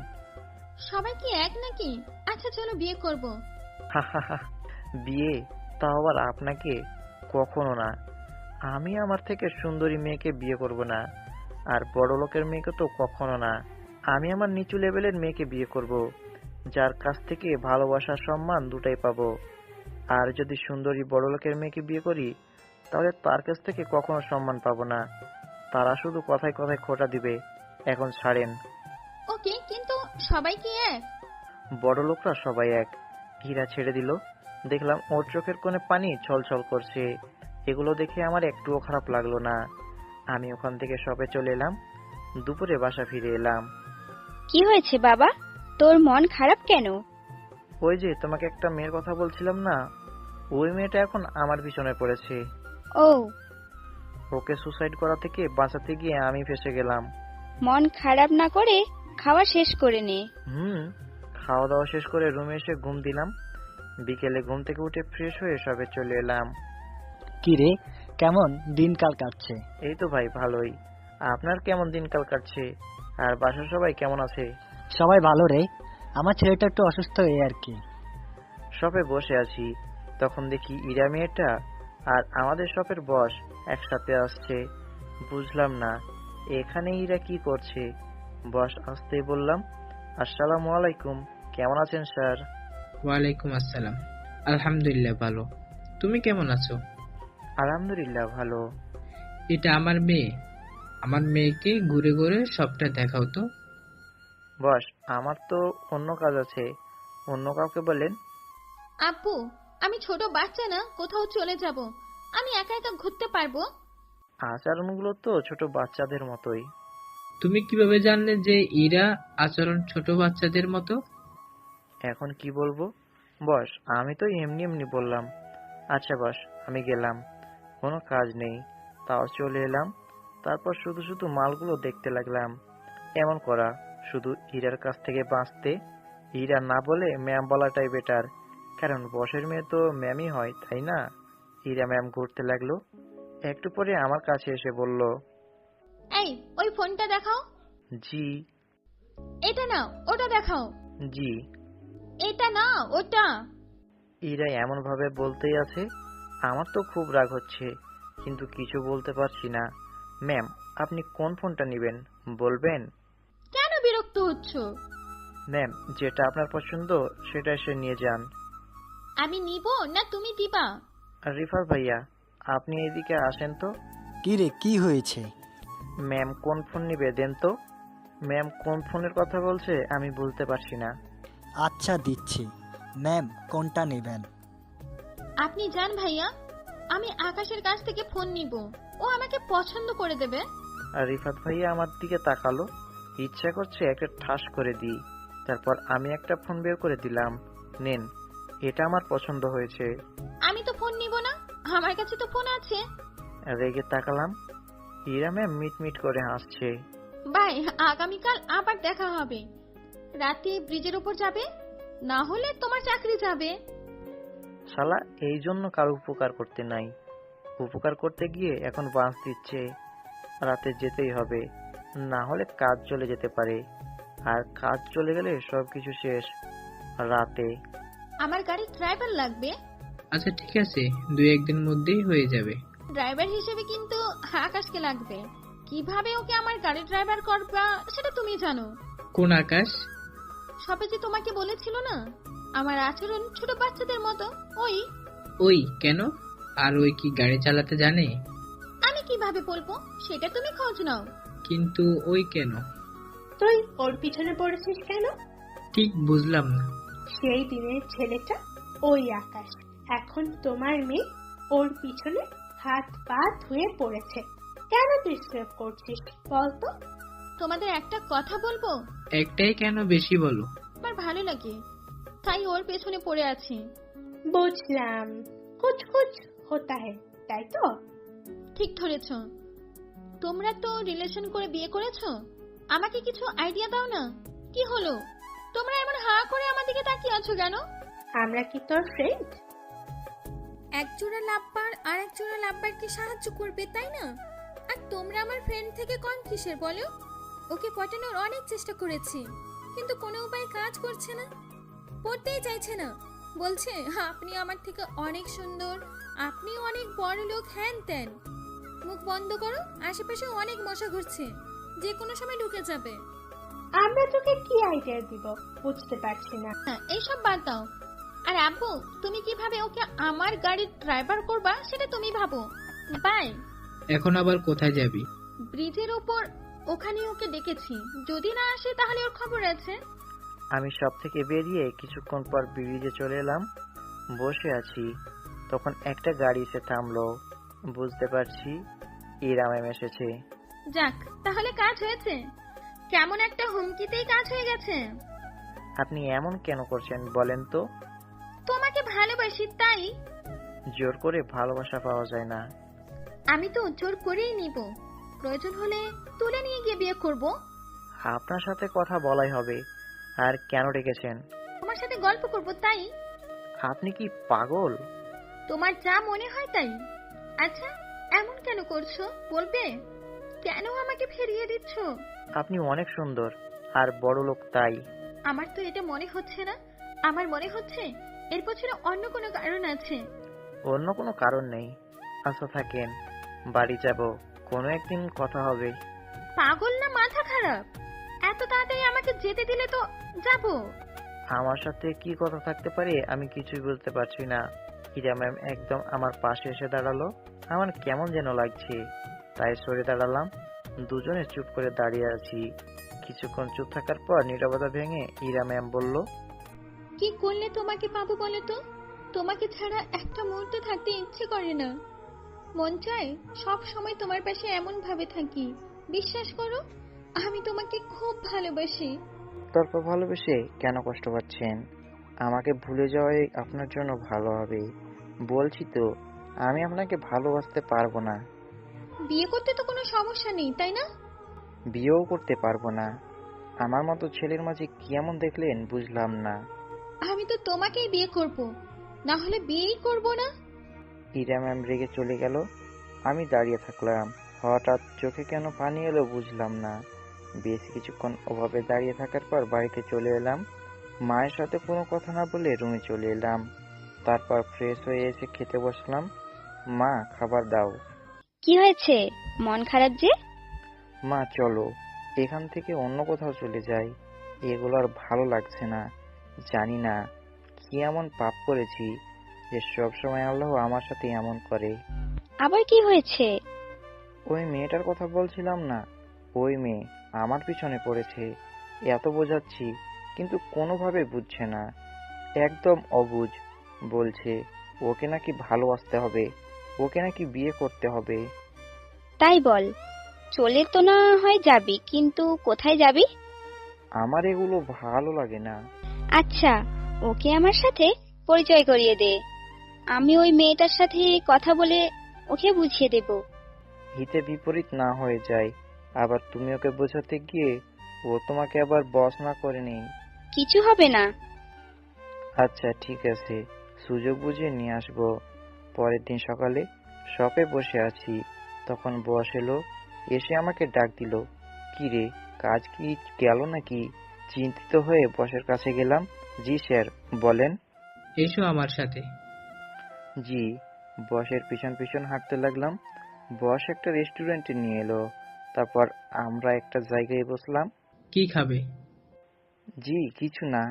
সবাই কি এক নাকি? আচ্ছা চলো বিয়ে করব। বিয়ে? তাও আবার আপনাকে? কখনো না। আমি আমার থেকে সুন্দরী মেয়েকে বিয়ে করব না, আর বড় লোকের মেয়েকে তো কখনো না। আমি আমার নিচু লেভেলের মেয়েকে বিয়ে করব, যার কাছ থেকে ভালোবাসা সম্মান দুটাই পাবো। আর যদি সুন্দরী বড় লোকের মেয়েকে বিয়ে করি, তাহলে তার কাছ থেকে কখনো সম্মান পাবো না। তারা শুধু কথায় কথায় খোঁটা দিবে। এখন ছাড়েন। ওকে, কিন্তু সবাই কি এক? বড় লোকরা সবাই এক। হীরা ছেড়ে দিল। দেখলাম ওর চোখের কোণে পানি ছলছল করছে। এগুলো দেখে আমার একটুও খারাপ লাগলো না। আমি ওখান থেকে শপে চলে এলাম। দুপুরে বাসা ফিরে এলাম। কি হয়েছে বাবা, তোর মন খারাপ কেন? ওই যে তোমাকে একটা মেয়ের কথা বলছিলাম না, ওই মেয়েটা এখন আমার পিছনে পড়েছে। ও, ওকে সুসাইড করা থেকে বাঁচাতে গিয়ে আমি ফেঁসে গেলাম। মন খারাপ না করে খাওয়া শেষ করে নে। খাওয়া দাওয়া শেষ করে রুমে এসে ঘুম দিলাম। বিকেলে ঘুম থেকে উঠে ফ্রেশ হয়ে শপে চলে এলাম। কি রে, কেমন দিনকাল কাটছে? এই তো ভাই ভালোই। আপনার কেমন দিনকাল কাটছে? আর বাসার সবাই কেমন আছে? সবাই ভালো রে, আমার ছেলেটা একটু অসুস্থ এই আর কি। শপে বসে আছি, তখন দেখি ইরা মেয়েটা আর আমাদের শপের বস একসাথে আসছে। বুঝলাম না এখানে ইরা কি করছে। বস আসতেই বললাম, আসসালামু আলাইকুম, কেমন আছেন স্যার? ওয়ালাইকুম আসসালাম। আলহামদুলিল্লাহ ভালো। তুমি কেমন আছো? আলহামদুলিল্লাহ ভালো। এটা আমার মেয়ে। আমার মেয়েকে ঘুরে ঘুরে সবটা দেখাও তো। বস, আমার তো অন্য কাজ আছে, অন্য কাউকে বলেন। আপু, আমি ছোট বাচ্চা না, কোথাও চলে যাব। আমি একা একা ঘুরতে পারবো। আচরণগুলো তো ছোট বাচ্চাদের মতোই। তুমি কিভাবে জানলে যে ইরা আচরণ ছোট বাচ্চাদের মতো? এখন কি বলবো বস, আমি তো এমনি এমনি বললাম। আচ্ছা বস, আমি গেলাম, কোনো কাজ নেই, তাও চলে এলাম। তারপর শুধু শুধু মালগুলো দেখতে লাগলাম। এমন করা, শুধু হীরার কাছ থেকে বাঁচতে হীরা না বলে ম্যাম বলাটাই বেটার, কারণ বসের মেয়ে তো ম্যামই হয়, তাই না? হীরা ম্যাম ঘুরতে লাগলো। একটু পরে আমার কাছে এসে বলল, এই, ওই ফোনটা দেখাও। জি। এটা না, ওটা দেখাও। জি। এটা না, ওটা। হীরা এমন ভাবে বলতেই আছে, আমার তো খুব রাগ হচ্ছে, কিন্তু কিছু বলতে পারছি না। ম্যাম, আপনি কোন ফোনটা নেবেন বলবেন? কেন বিরক্ত হচ্ছ? ম্যাম, যেটা আপনার পছন্দ সেটা এসে নিয়ে যান। আমি নিব না তুমি দিবা? আর রিফার ভাইয়া, আপনি এদিকে আসেন তো। কি রে, কি হয়েছে? ম্যাম কোন ফোন নিবে দেন তো। ম্যাম কোন ফোনের কথা বলছে আমি বুঝতে পারছি না। আচ্ছা দিচ্ছি। ম্যাম কোনটা নেবেন? আপনি যান ভাইয়া, আমি আকাশের কাছ থেকে ফোন নিব, ও আমাকে পছন্দ করে দেবে। আর রিফাত ভাইয়া আমার দিকে তাকালো, ইচ্ছা করছে একটা ঠাস করে দিই। তারপর আমি একটা ফোন বের করে দিলাম, নেন, এটা আমার পছন্দ হয়েছে। আমি তো ফোন নিব না, আমার কাছে তো ফোন আছে। রেগে তাকালাম, হীরা ম্যাম মিটমিট করে হাসছে। বাই, আগামীকাল আবার দেখা হবে। রাতে ব্রিজের উপর যাবে, না হলে তোমার চাকরি যাবে। শালা এই জন্য কারো উপকার করতে নাই, উপকার করতে গিয়ে এখন বাঁশ দিচ্ছে। রাতে যেতেই হবে, না হলে কাজ চলে যেতে পারে, আর কাজ চলে গেলে সবকিছু শেষ। রাতে আমার গাড়ির ড্রাইভার লাগবে। আচ্ছা ঠিক আছে, 2-1 দিন মধ্যেই হয়ে যাবে। ড্রাইভার হিসেবে কিন্তু আকাশকে লাগবে। কিভাবে ওকে আমার গাড়ি ড্রাইভার করবা সেটা তুমি জানো। কোন আকাশ? সবে যে তোমাকে বলেছিল না আমার আচরণ ছোট বাচ্চাদের মতো, ওই। ওই কেন? আর ওই কি গাড়ি চালাতে জানে? আমি কিভাবে বলবো সেটা তুমি খোঁজ নাও। কিন্তু ওই কেন? তুই ওর পিছনে পড়েছিস কেন? ঠিক বুঝলাম না। সেই দিনের ছেলেটা ওই আকাশ, এখন তোমার মেয়ে ওর পিছনে হাত পা ধুয়ে পড়েছে। কেন ডিস্টার্ব করছিস বলতো? তোমাদের একটা কথা বলবো? একটাই কেন, বেশি বলো। আমার ভালো লাগে, তাই ওর পেছনে পড়ে আছি। বুঝলাম, কুছ কুছ হতা হ্যায়, তাই তো? ঠিক ধরেছ। তোমরা তো রিলেশন করে বিয়ে করেছো, আমাকে কিছু আইডিয়া দাও না। কি হলো, তোমরা এমন হা করে আমার দিকে তাকিয়ে আছো কেন? আমরা কি তোর ফ্রেন্ড? একজোড়া লাভবার আর একজোড়া লাভবারকে সাহায্য করবে, তাই না? আর তোমরা আমার ফ্রেন্ড থেকে কম কিসের বলো? ওকে পটানোর অনেক চেষ্টা করেছি, কিন্তু কোনো উপায় কাজ করছে না। পড়তেই চাইছে না। বলছে আপনি আমার থেকে অনেক সুন্দর, আপনি অনেক বড় লোক, হ্যান ত্যান। মুখ বন্ধ করো, আশেপাশে অনেক মশা ঘুরছে, যে কোনো সময় ঢুকে যাবে। আমরা তোকে কি আইডিয়া দিব বুঝতে পারছি না। এইসব বাদ দাও। আর আব্বু, তুমি কিভাবে ওকে আমার গাড়ির ড্রাইভার করবা সেটা তুমি ভাবো। বাই। এখন আবার কোথায় যাবি? ব্রিজের ওপর, ওখানে ওকে ডেকেছি, যদি না আসে তাহলে ওর খবর আছে। আমি সব থেকে বেরিয়ে কিছুক্ষণ পর ব্রিজে চলে এলাম। বসে আছি, তখন একটা গাড়ি এসে থামলো। বুঝতে পারছি ইরা ম্যাম এসেছে। যাক, তাহলে কাজ হয়েছে। কেমন একটা হুমকিতেই কাজ হয়ে গেছে। আপনি এমন কেন করছেন বলেন তো? তোমাকে ভালোবাসি তাই। জোর করে ভালোবাসা পাওয়া যায় না। আমি তো জোর করেই নিব, প্রয়োজন হলে তুলে নিয়ে গিয়ে বিয়ে করব। আপনার সাথে কথা বলাই হবে। আর কেন ডেকেছেন? তোমার সাথে গল্প করব তাই। আপনি কি পাগল? তোমার যা মনে হয় তাই। আচ্ছা, এমন কেন করছো বলবে? কেন আমাকে ফিরিয়ে দিচ্ছ? আপনি অনেক সুন্দর আর বড় লোক তাই। আমার তো এটা মনে হচ্ছে না। আমার মনে হচ্ছে এর পেছনে অন্য কোনো কারণ আছে। অন্য কোনো কারণ নেই। আচ্ছা থাকেন, বাড়ি যাব, কোনো একদিন কথা হবে। পাগল না মাথা খারাপ? এত তাড়াতাড়ি আমাকে যেতে দিলে তো যাব। আমার সাথে কি কথা থাকতে পারে আমি কিছুই বুঝতে পারছি না। ইরা ম্যাম একদম আমার পাশে এসে দাঁড়ালো। আমার কেমন যেন লাগছে, তাই সরে দাঁড়ালাম। দুজনে চুপ করে দাঁড়িয়ে আছি। কিছুক্ষণ চুপ থাকার পর নীরবতা ভেঙে ইরা ম্যাম বলল, কি করলে তোমাকে পাবো বলো তো? তোমাকে ছাড়া একটা মুহূর্ত থাকতে ইচ্ছে করে না। মন চায় সব সময় তোমার পাশে এমন ভাবে থাকি। বিশ্বাস করো, আমি তোমাকে খুব ভালোবাসি। তারপর ভালোবেসে কেন কষ্ট পাচ্ছেন? আমাকে ভুলে যাওয়াই আপনার জন্য ভালো হবে। বলছি তো, আমি আপনাকে ভালোবাসতে পারবো না। বিয়ে করতে তো কোনো সমস্যা নেই, তাই না? বিয়েও করতে পারবো না। আমার মতো ছেলের মাঝে কি এমন দেখলেন বুঝলাম না। আমি তো তোমাকেই বিয়ে করব, না হলে বিয়েই করব না। ইরা ম্যাম রেগে চলে গেল। আমি দাঁড়িয়ে থাকলাম। হঠাৎ চোখে কেন পানি এলো বুঝলাম না। বেশ কিছুক্ষণ ওভাবে দাঁড়িয়ে থাকার পর বাড়িতে চলে এলাম। মায়ের সাথে কোনো কথা না বলে রুমে চলে এলাম। তারপর ফ্রেশ হয়ে এসে খেতে বসলাম। মা, খাবার দাও। কি হয়েছে, মন খারাপ যে? মা চলো এখান থেকে অন্য কোথাও চলে যাই। এগুলো আর ভালো লাগছে না। জানি না কি এমন পাপ করেছি যে সবসময় আল্লাহ আমার সাথে এমন করে। আবার কি হয়েছে? ওই মেয়েটার কথা বলছিলাম না, ওই মেয়ে আমার পিছনে পড়েছে। এত বোঝাচ্ছি কিন্তু কোনোভাবে বুঝছে না, একদম অবুঝ। বলছে ওকে নাকি ভালোবাসতে হবে, ওকে নাকি বিয়ে করতে হবে। তাই বল, চলে তো না হয় যাবি, কিন্তু কোথায় যাবি? আমার এগুলো ভালো লাগে না। আচ্ছা, ওকে আমার সাথে পরিচয় করিয়ে দে। আমি ওই মেয়েটার সাথে কথা বলে ওকে বুঝিয়ে দেব। হিতে বিপরীত না হয়ে যায়, আবার তুমি ওকে বোঝাতে গিয়ে ও তোমাকে আবার বস না করে নেই। কিছু হবে না। আচ্ছা ঠিক আছে, সুযোগ বুঝে নিয়ে আসবো। পরের দিন সকালে শপে বসে আছি, তখন বস এলো। এসে আমাকে ডাক দিল। কি রে, কাজ কি গেল নাকি? চিন্তিত হয়ে বসের কাছে গেলাম। জি স্যার, বলেন। এসো আমার সাথে। জি। বসের পিছন পিছন হাঁটতে লাগলাম। বস একটা রেস্টুরেন্টে নিয়ে এলো। তারপর আমরা একটা জায়গায় বসলাম। কি খাবে? জি কিছু না,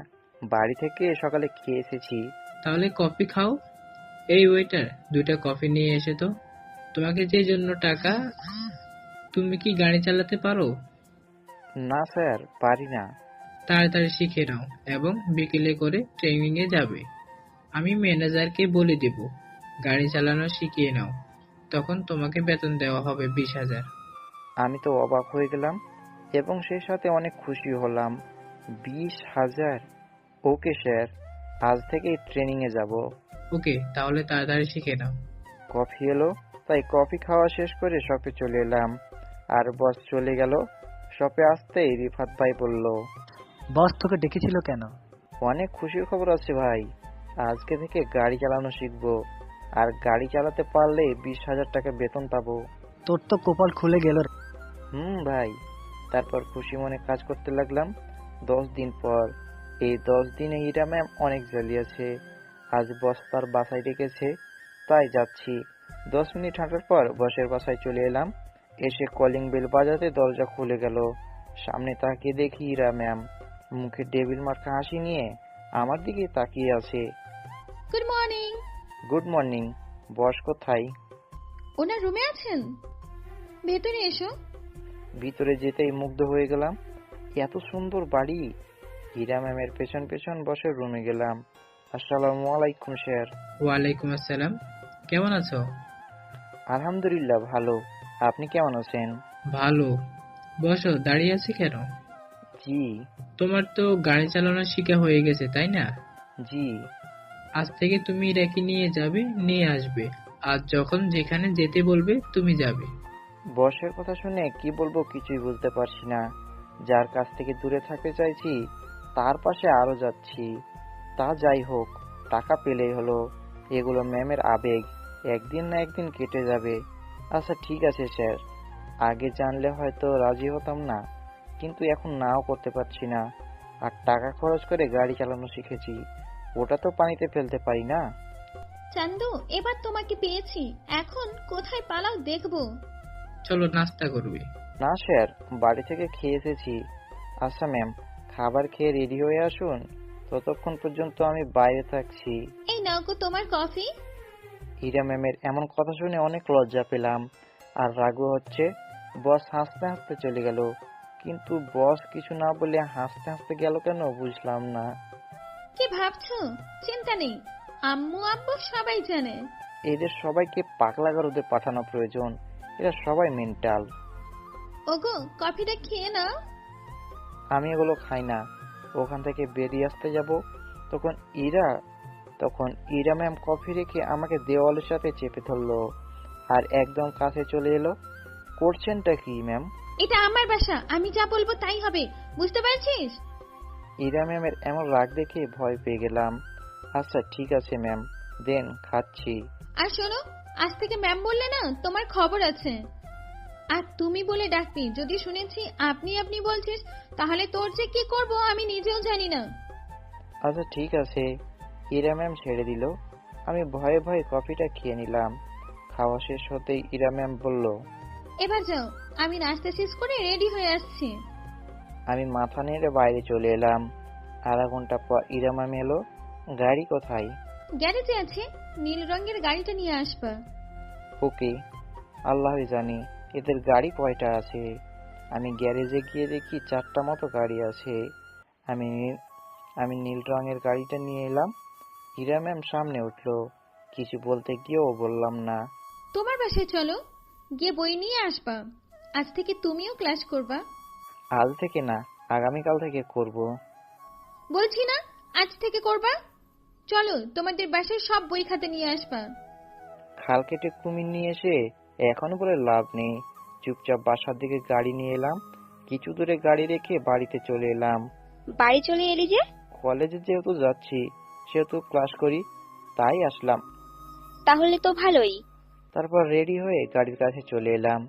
বাড়ি থেকে সকালে খেয়ে এসেছি। তাহলে কফি খাও। এই ওয়েটার, 2টা কফি নিয়ে এসে তো। তোমাকে যে জন্য টাকা। তুমি কি গাড়ি চালাতে পারো? না স্যার, পারি না। তাড়াতাড়ি শিখে নাও এবং বিকেলে করে ট্রেনিং এ যাবে। আমি ম্যানেজারকে বলে দেব গাড়ি চালানো শিখিয়ে নাও, তখন তোমাকে বেতন দেওয়া হবে 20,000। আমি তো অবাক হয়ে গেলাম এবং সেই সাথে অনেক খুশি হলাম। 20,000? ওকে স্যার, আজ থেকেই ট্রেনিং এ যাব। ওকে, তাহলে তাড়াতাড়ি শিখে নাও। কফি এলো, তাই কফি খাওয়া শেষ করে শপে চলে এলাম। আর বস চলে গেল। শপে আসতেই রিফাত ভাই বলল, বস তোকে ডেকেছিল কেন? অনেক খুশির খবর আছে ভাই, আজকে থেকে গাড়ি চালানো শিখবো। আর গাড়ি চালাতে পারলে 20,000 টাকা বেতন পাবো। তোর তো কপাল খুলে গেল। ভাই। তারপর খুশি মনে কাজ করতে লাগলাম। 10 দিন পর, এই 10 দিনে ইরা ম্যাম অনেক জ্বালিয়েছে। আজ বস তার বাসায় ডেকেছে, তাই যাচ্ছি। 10 মিনিট হাঁটার পর বসের বাসায় চলে এলাম। এসে কলিং বেল বাজাতে দরজা খুলে গেল। সামনে তাকিয়ে দেখি ইরা ম্যাম মুখে ডেভিল মার্কা হাসি নিয়ে আমার দিকে তাকিয়ে আছে। Good morning. Good morning. Boss কোথায়? ওনার রুমে আছেন, ভেতরে এসো। ভিতরে যেতেই মুগ্ধ হয়ে গেলাম। এত সুন্দর বাড়ি। ইরা ম্যামের পেছন পেছন বসে রুমে গেলাম। আসসালামু আলাইকুম স্যার। ওয়ালাইকুম আসসালাম। কেমন আছো? আলহামদুলিল্লাহ ভালো। আপনি কেমন আছেন? ভালো। বসো, দাঁড়িয়ে আছি কেন? জি। তোমার তো গাড়ি চালানো শিখা হয়ে গেছে, তাই না? জি। আজ থেকে তুমি ইরাকে নিয়ে যাবে, নিয়ে আসবে, আর যখন যেখানে যেতে বলবে তুমি যাবে। বসের কথা শুনে কি বলবো কিছুই বুঝতে পারছি না। যার কাছ থেকে দূরে থাকতে চাইছি তার পাশে আরো যাচ্ছি। তা যাই হোক, টাকা পেলেই হলো। এগুলো ম্যামের আবেগ, একদিন না একদিন কেটে যাবে। আচ্ছা ঠিক আছে স্যার, আগে জানলে হয়তো রাজি হতাম না, কিন্তু এখন নাও করতে পারছি না। আর টাকা খরচ করে গাড়ি চালানো শিখেছি, ওটা তো পানিতে ফেলতে পারি না। চান্দু, এবার তোমাকে পেয়েছি, এখন কোথায় পালাও দেখবো। চলো, নাস্তা করবে। না স্যার, বাড়ি থেকে খেয়ে এসেছি। আচ্ছা ম্যাম, খাবার খেয়ে রেডি হয়ে আসুন, ততক্ষণ পর্যন্ত আমি বাইরে থাকছি। এই নাও গো তোমার কফি। ইরা ম্যামের এমন কথা শুনে অনেক লজ্জা পেলাম আর রাগও হচ্ছে। বস হাসতে হাসতে চলে গেল, কিন্তু বস কিছু না বলে হাসতে হাসতে গেল কেন বুঝলাম না। কি ভাবছো? চিন্তা নেই, আম্মু আব্বু সবাই জানে। এদের সবাইকে পাগলা গারদে পাঠানো প্রয়োজন, এরা সবাই মেন্টাল। ওগো, কফিটা খেয়ে নাও। আমি এগুলো খাই না। ওখান থেকে বেরিয়ে আসতে যাব, তখন ইরা ম্যাম কফি রেখে আমাকে দেওয়ালের সাথে চেপে ধরলো আর একদম কাছে চলে এলো। করছেনটা কি ম্যাম? এটা আমার বাসা, আমি যা বলবো তাই হবে, বুঝতে পারছিস? ইরা ম্যামের এমন রাগ দেখে ভয় পেয়ে গেলাম। আচ্ছা ঠিক আছে ম্যাম, দেন খাচ্ছি। আর শোনো, আজ থেকে ম্যাম বললে না, তোমার খবর আছে। আর তুমি বলে ডাকবি, যদি শুনেছি আপনি আপনি বলছিস, তাহলে তোর যে কি করব আমি নিজেও জানি না। আচ্ছা ঠিক আছে। ইরা ম্যাম ছেড়ে দিল। আমি ভয়ে ভয়ে কফিটা খেয়ে নিলাম। খাওয়া শেষ হতেই ইরা ম্যাম বলল, এবার যাও, আমি নাস্তা শেষ করে রেডি হয়ে আসছি। আমি মাথা নেড়ে বাইরে চলে এলাম। আধা ঘন্টা পর ইরা ম্যাম এলো। গাড়ি কোথায়? গ্যারেজে আছে, নীল রঙের গাড়িটা নিয়ে আসবা। ওকে। আল্লাহ জানি এদের গাড়ি কয়টা আছে। আমি গ্যারেজে গিয়ে দেখি 4টা মতো গাড়ি আছে। আমি নীল রঙের গাড়িটা নিয়ে এলাম। ইরা ম্যাম সামনে উঠলো, কিছু বলতে গিয়েও বললাম না। তোমার বাসায় চলো, গিয়ে বই নিয়ে আসবা। আজ থেকে তুমিও ক্লাস করবা। আজ থেকে না, আগামীকাল থেকে করব। বলছি না, আজ থেকে করবা। চলো, তোমাদের বাসায় সব বই খাতা নিয়ে আসবা। খাল কেটে কুমির নিয়ে এসে এখনো বলে লাভ নেই। চুপচাপ বাসার দিকে গাড়ি নিয়ে এলাম। কিছু দূরে গাড়ি রেখে বাড়িতে চলে এলাম। বাড়ি চলে এলি যে? কলেজে যেহেতু যাচ্ছি, সেহেতু ক্লাস করি, তাই আসলাম। তাহলে তো ভালোই। তারপর রেডি হয়ে গাড়ির কাছে চলে এলাম।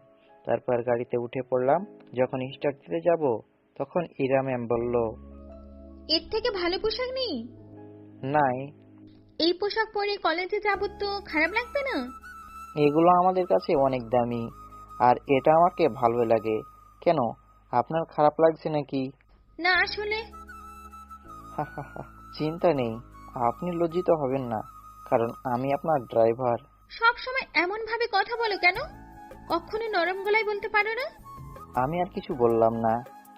তারপর গাড়িতে উঠে পড়লাম। যখন স্টার্ট দিতে যাব, তখন ইরা ম্যাম বলল, এর থেকে ভালো পোশাক নেই? নাই। এই পোশাক পরে কলেজে যাব তো খারাপ লাগবে না? এগুলো আমাদের কাছে অনেক দামি, আর এটা আমাকে ভালো লাগে। কেন, আপনার খারাপ লাগছে নাকি? না আসলে। চিন্তা নেই, আপনি লজ্জিত হবেন না, কারণ আমি আপনার ড্রাইভার। সব সময় এমন ভাবে কথা বলো কেন? কখনো নরম গলায় বলতে পারো না? আমি আর কিছু বললাম না,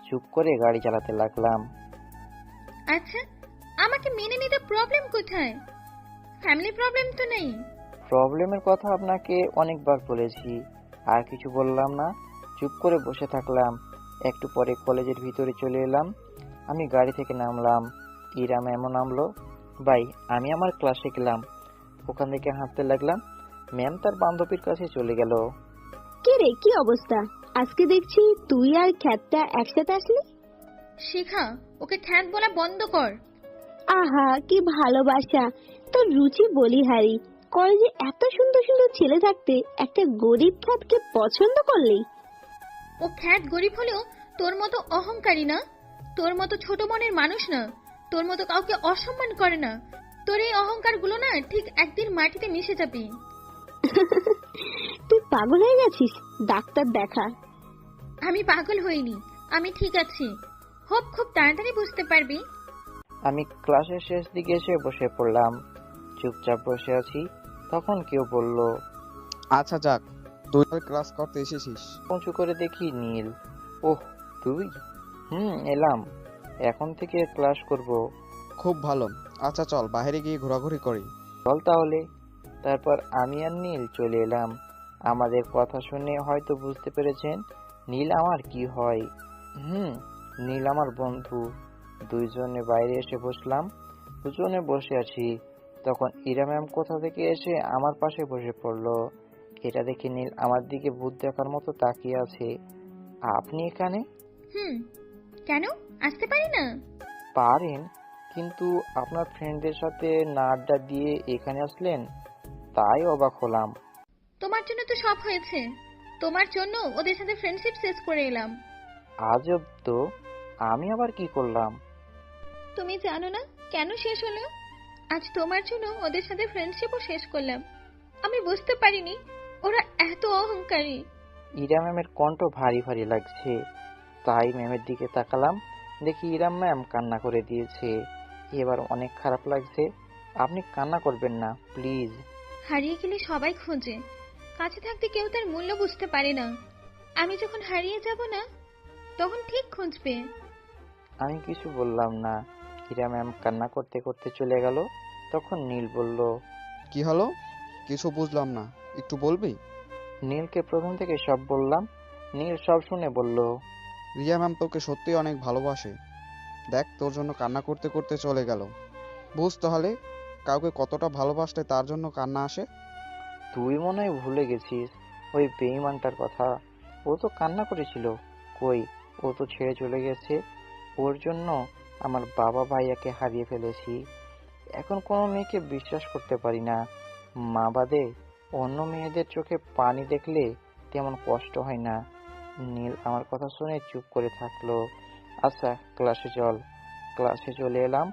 চুপ করে গাড়ি চালাতে লাগলাম। আচ্ছা, আমাকে মেনে নিতে প্রবলেম কোথায়? ফ্যামিলি প্রবলেম তো নেই? প্রবলেমের কথা আপনাকে অনেকবার বলেছি, আর কিছু বললাম না, চুপ করে বসে থাকলাম। একটু পরে কলেজের ভিতরে চলে এলাম। আমি গাড়ি থেকে নামলাম। ইরা ম্যামও নামলো। ভাই, আমি আমার ক্লাসে গেলাম। ওখান থেকে হাঁটতে লাগলাম। ম্যাম তার বান্ধবীর কাছে চলে গেল। কে রে, কি অবস্থা? আজকে দেখছি তুই আর খ্যাতটা একসাথে আসলি। শিখা, ওকে খ্যাত বলা বন্ধ কর। আহা, কি ভালোবাসা! তোর রুচি বলিহারি। কলেজে এত সুন্দর সুন্দর ছেলে থাকতে একটা গরিব খ্যাতকে পছন্দ করলি? ও খ্যাত গরিব হলেও তোর মতো অহংকারী না, তোর মতো ছোট মনের মানুষ না, তোর মতো কাউকে অসম্মান করে না। তোর এই অহংকারগুলো না ঠিক একদিন মাটিতে মিশে যাবে। তুই পাগল হয়ে গেছিস, ডাক্তার দেখা। আমি পাগল হইনি, আমি ঠিক আছি। খুব তাড়াতাড়ি বুঝতে পারবি। আমি ক্লাসের শেষ দিকে এসে বসে পড়লাম। চুপচাপ বসে আছি, তখন কেউ বলল, আচ্ছা যাক, তুই ক্লাস করতে এসেছিস। উঁচু করে দেখি নীল। ওহ, তুই? এলাম। এখন থেকে ক্লাস করব। খুব ভালো। আচ্ছা চল বাইরে গিয়ে ঘোরাঘুরি করি। চল তাহলে। তারপর আমি আর নীল চলে এলাম। আমাদের কথা শুনে হয়তো বুঝতে পেরেছেন নীল আমার কি হয়। নীল আমার বন্ধু। দুইজনে বাইরে এসে বসলাম। দুজনে বসে আছি, তখন ইরা ম্যাম কোথা থেকে এসে আমার পাশে বসে পড়লো। এটা দেখে নীল আমার দিকে ভূত দেখার মতো তাকিয়ে আছে। আপনি এখানে? কেন আসতে পারি না? পারেন, কিন্তু আপনার ফ্রেন্ডদের সাথে না আড্ডা দিয়ে এখানে আসলেন, তাই অবাক হলাম। তোমার জন্য তো সব হয়েছে, তোমার জন্য ওদের সাথে ফ্রেন্ডশিপ শেষ করে এলাম। আজব তো, আমি আবার কি করলাম? তুমি জানো না কেন শেষ হলো? আজ তোমার জন্য ওদের সাথে ফ্রেন্ডশিপও শেষ করলাম। আমি বুঝতে পারিনি ওরা এত অহংকারী। ইরা ম্যামের কণ্ঠ ভারী ভারী লাগছে, তাই ম্যামের দিকে তাকালাম। দেখি ইরা ম্যাম কান্না করে দিয়েছে। এবার অনেক খারাপ লাগছে। আপনি কান্না করবেন না প্লিজ। হারিয়ে গেলে সবাই খোঁজে, কাছে থাকতে কেউ তার মূল্য বুঝতে পারে না। আমি যখন হারিয়ে যাব না, তখন ঠিক খুঁজবে। আমি কিছু বললাম না। ইরা ম্যাম কান্না করতে করতে চলে গেল। তখন নীল বলল, কি হলো? কিছু বুঝলাম না, একটু বলবি? নীলকে প্রথম থেকে সব বললাম। নীল সব শুনে বলল, রিয়া ম্যাম তোকে সত্যি অনেক ভালোবাসে। দেখ, তোর জন্য কান্না করতে করতে চলে গেল। বুঝ তাহলে কাউকে কতটা ভালোবাসলে তার জন্য কান্না আসে। তুই মনে হয় ভুলে গেছিস ওই বেঈমানটার কথা। ও তো কান্না করেছিল। কই, ও তো ছেড়ে চলে গেছে। ওর জন্য আমার বাবা ভাইয়াকে হারিয়ে ফেলেছি। এখন কোনো মেয়েকে বিশ্বাস করতে পারি না। মা বাদে অন্য মেয়েদের চোখে পানি দেখলে তেমন কষ্ট হয় না। নীল আমার কথা শুনে চুপ করে থাকলো। আচ্ছা ক্লাসে চল। ক্লাসে চলে এলাম।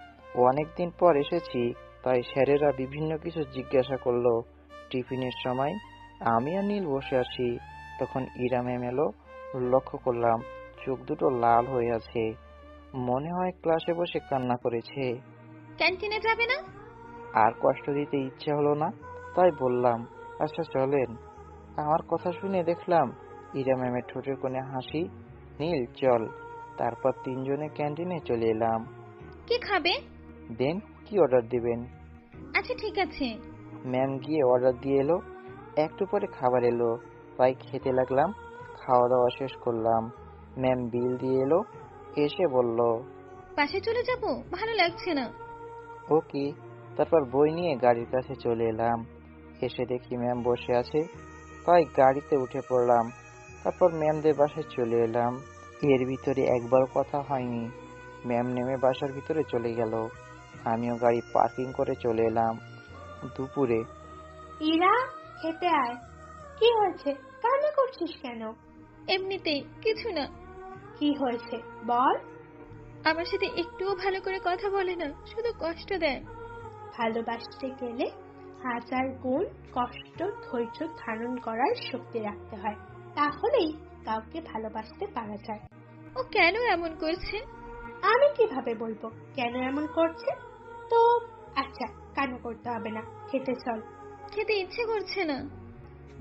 অনেকদিন পর এসেছি, তাই স্যারেরা বিভিন্ন কিছু জিজ্ঞাসা করলো। টিফিনের সময় আমি আর নীল বসে আছি, তখন ইরা ম্যাম এলো। লক্ষ্য করলাম চোখ দুটো লাল হয়ে আছে। মনে হয় ক্লাসে বসে কান্না করেছে। ক্যান্টিনে যাবে না? আর কষ্ট দিতে ইচ্ছে হলো না, তাই বললাম, আচ্ছা চলেন। আমার কথা শুনে দেখলাম ইরা ম্যামের ঠোঁটের কোণে হাসি। নীল চল। তারপর তিনজনে ক্যান্টিনে চলে এলাম। কি খাবে? দেন, কি অর্ডার দিবেন? আচ্ছা ঠিক আছে। ম্যাম গিয়ে অর্ডার দিয়ে এলো। একটু পরে খাবার এলো, তাই খেতে লাগলাম। খাওয়া দাওয়া শেষ করলাম। ম্যাম বিল দিয়ে এলো। এসে বলল, বাসে চলে যাব, ভালো লাগছে না। ওকে। তারপর বই নিয়ে গাড়ির কাছে চলে এলাম। এসে দেখি ম্যাম বসে আছে, তাই গাড়িতে উঠে পড়লাম। তারপর ম্যামদের বাসায় চলে এলাম। এর ভিতরে একবারও কথা হয়নি। ম্যাম নেমে বাসার ভিতরে চলে গেল। আমিও গাড়ি পার্কিং করে চলে এলাম। দুপুরে ইরা, খেতে আয়। কি হয়েছে, কান্না করছিস কেন? এমনিতেই কিছু না। কি হয়েছে বল। আমার সাথে একটুও ভালো করে কথা বলে না, শুধু কষ্ট দেয়। ভালোবাসতে গেলে 1000 গুণ কষ্ট ধৈর্য ধারণ করার শক্তি রাখতে হয়, তাহলেই কাউকে ভালোবাসতে পারা যায়। ও কেন এমন করছে? আমি কিভাবে বলবো কেন এমন করছে? তো আচ্ছা, কান্না করতে হবে না, খেতে চল। খেতে ইচ্ছে করছে না।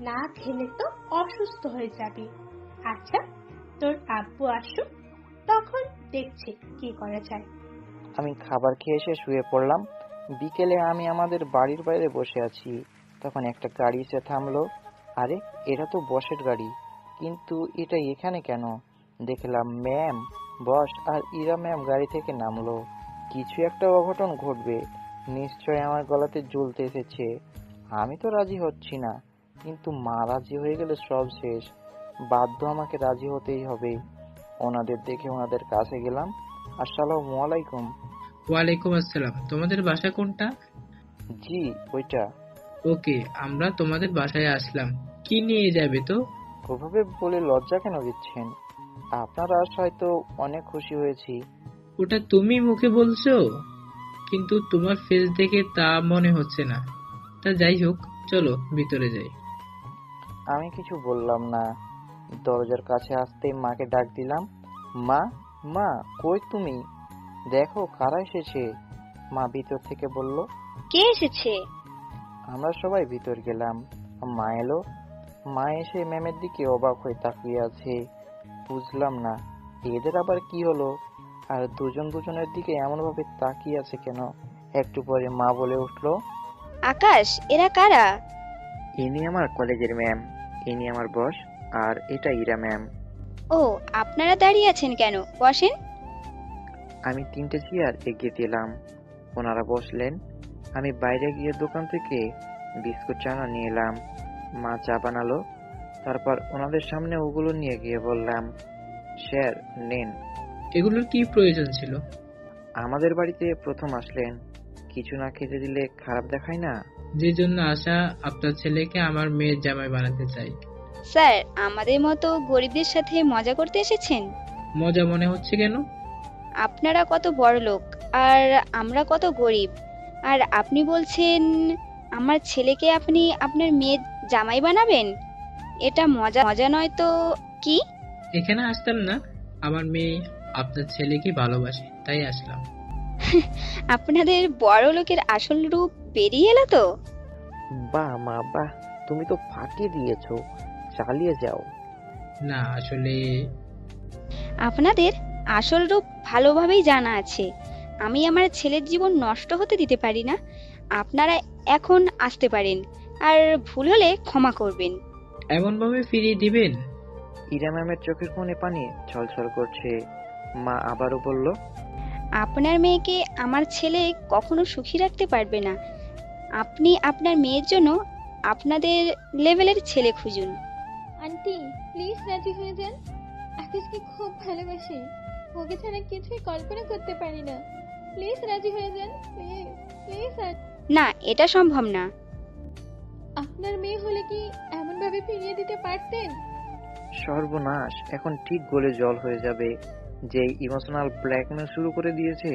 না খেলে তো অসুস্থ হয়ে যাবি। আচ্ছা, তোর আব্বু আসুক, তখন দেখছি কি করা যায়। আমি খাবার খেয়ে এসে শুয়ে পড়লাম। বিকেলে আমি আমাদের বাড়ির বাইরে বসে আছি, তখন একটা গাড়ি এসে থামলো। আরে, এটা তো বসের গাড়ি, কিন্তু এটা এখানে কেন? দেখলাম ম্যাম, বস আর ইরা ম্যাম গাড়ি থেকে নামলো। কিছু একটা অঘটন ঘটবে, নিশ্চয় আমার গলাতে জ্বলতে এসেছে। আমি তো রাজি হচ্ছি না, কিন্তু মা রাজি হয়ে গেলে সব শেষ। বাধ্য আমাকে রাজি হতেই হবে। ওনাদের দেখে ওনাদের কাছে গেলাম। আসসালামু আলাইকুম। ওয়ালাইকুম আসসালাম। তোমাদের বাসা কোনটা? জি, ওইটা। ওকে, আমরা তোমাদের বাসায় আসলাম। কি নিয়ে যাবে তো? ওভাবে বলে লজ্জা কেন দিচ্ছেন? আপনার আশায় তো অনেক খুশি হয়েছি। ওটা তুমি মুখে বলছো, কিন্তু তোমার ফেস দেখে তা মনে হচ্ছে না। তা যাই হোক, চলো ভিতরে যাই। আমি কিছু বললাম না। দরজার কাছে আসতেই মাকে ডাক দিলাম, মা, মা, কই তুমি? দেখো কারা এসেছে। মা ভিতর থেকে বলল, কে এসেছে? আমরা সবাই ভিতর গেলাম। মা এলো। মা এসে ম্যামের দিকে অবাক হয়ে তাকিয়ে আছে। বুঝলাম না এদের আবার কি হলো, আর দুজন দুজনের দিকে এমন ভাবে তাকিয়ে আছে কেন। একটু পরে মা বলে উঠলো, আকাশ, এরা কারা? ইনি আমার কলেজের ম্যাম, ইনি আমার বস, আর এটা ইরা ম্যাম। ও, আপনারা দাঁড়িয়ে আছেন কেন? বসেন। আমি 3টে চেয়ার এগিয়ে দিলাম, ওনারা বসলেন। আমি বাইরে গিয়ে দোকান থেকে বিস্কুট চানা নিয়ে এলাম। মা চা বানালো। তারপর ওনাদের সামনে ওগুলো নিয়ে গিয়ে বললাম, স্যার নেন। এগুলোর কি প্রয়োজন ছিল? আমাদের বাড়িতে প্রথম আসলেন, কিছু না খেতে দিলে খারাপ দেখায় না। যে জন্য আশা আপনার ছেলেকে আমার মেয়ের জামাই বানাতে চাই। স্যার, আমাদের মতো গরিবদের সাথে মজা করতে এসেছেন? মজা মনে হচ্ছে কেন? আপনারা কত বড় লোক আর আমরা কত গরিব, আর আপনি বলছেন আমার ছেলেকে আপনি আপনার মেয়ের জামাই বানাবেন? এটা মজা মজা নয় তো কি? এখানে আসতাম না, আমার মেয়ে আপনার ছেলেকে ভালোবাসে তাই আসলাম। আপনাদের বড় লোকের আসল রূপ বেরিয়ে এলো তো। বাহ মা বাহ, তুমি তো ফাটিয়ে দিয়েছো, চালিয়ে যাও। না আসলে আপনাদের আসল রূপ ভালোভাবেই জানা আছে। আমি আমার ছেলের জীবন নষ্ট হতে দিতে পারি না। আপনারা এখন আসতে পারেন, আর ভুল হলে ক্ষমা করবেন। এমন ভাবে ফিরিয়ে দিবেন? ইরা ম্যামের চোখের কোণে পানি ছলছল করছে। মা আবারও বলল, আপনার মেয়েকে আমার ছেলে কখনো সুখী রাখতে পারবে না। আপনি আপনার মেয়ের জন্য আপনাদের লেভেলের ছেলে খুঁজুন। আন্টি, প্লিজ রাজি হয়ে যান। আকাশকে খুব ভালোবাসি, ওকে ছাড়া কিছুই কল্পনা করতে পারি না। প্লিজ রাজি হয়ে যান, প্লিজ প্লিজ। না, এটা সম্ভব না। আপনার মেয়ে হলে কি এমন ভাবে ফিরিয়ে দিতে পারতেন? সর্বনাশ, এখন ঠিক গলে জল হয়ে যাবে। যে ইমোশনাল ব্ল্যাকমেল শুরু করে দিয়েছে।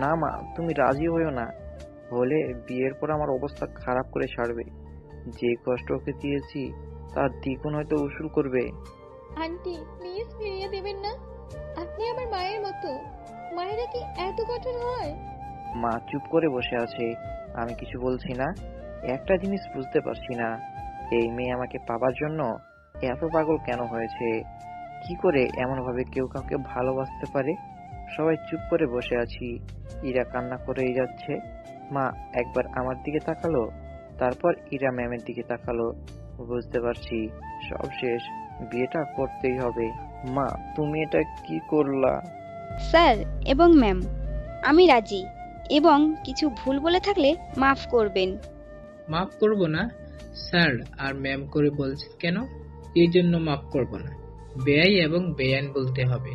না মা, তুমি রাজি হয়েও না, হলে বিয়ের পর আমার অবস্থা খারাপ করে ছাড়বে। যে কষ্ট ওকে দিয়েছি তার দ্বিগুণ হয়তো উসুল করবে। আন্টি, প্লিজ ফিরিয়ে দেবেন না। আপনি আমার মায়ের মতো। মায়েরা কি এত কঠোর হয়? মা চুপ করে বসে আছে। আমি কিছু বলছি না। একটা জিনিস বুঝতে পারছি না, এই মেয়ে আমাকে পাবার জন্য এত পাগল কেন হয়েছে? কি করে এমন ভাবে কেউ কাউকে ভালোবাসতে পারে? সবাই চুপ করে বসে আছি। ইরা কান্না করেই যাচ্ছে। মা একবার আমার দিকে তাকালো, তারপর ইরা ম্যামের দিকে তাকালো। বুঝতে পারছি সব শেষ, বিয়েটা করতেই হবে। মা তুমি এটা কি করলা? স্যার এবং ম্যাম, আমি রাজি, এবং কিছু ভুল বলে থাকলে মাফ করবেন। মাফ করব না? স্যার আর ম্যাম করে বলছেন কেন? এই জন্য মাফ করব না, বেয়াই এবং বেয়ান বলতে হবে।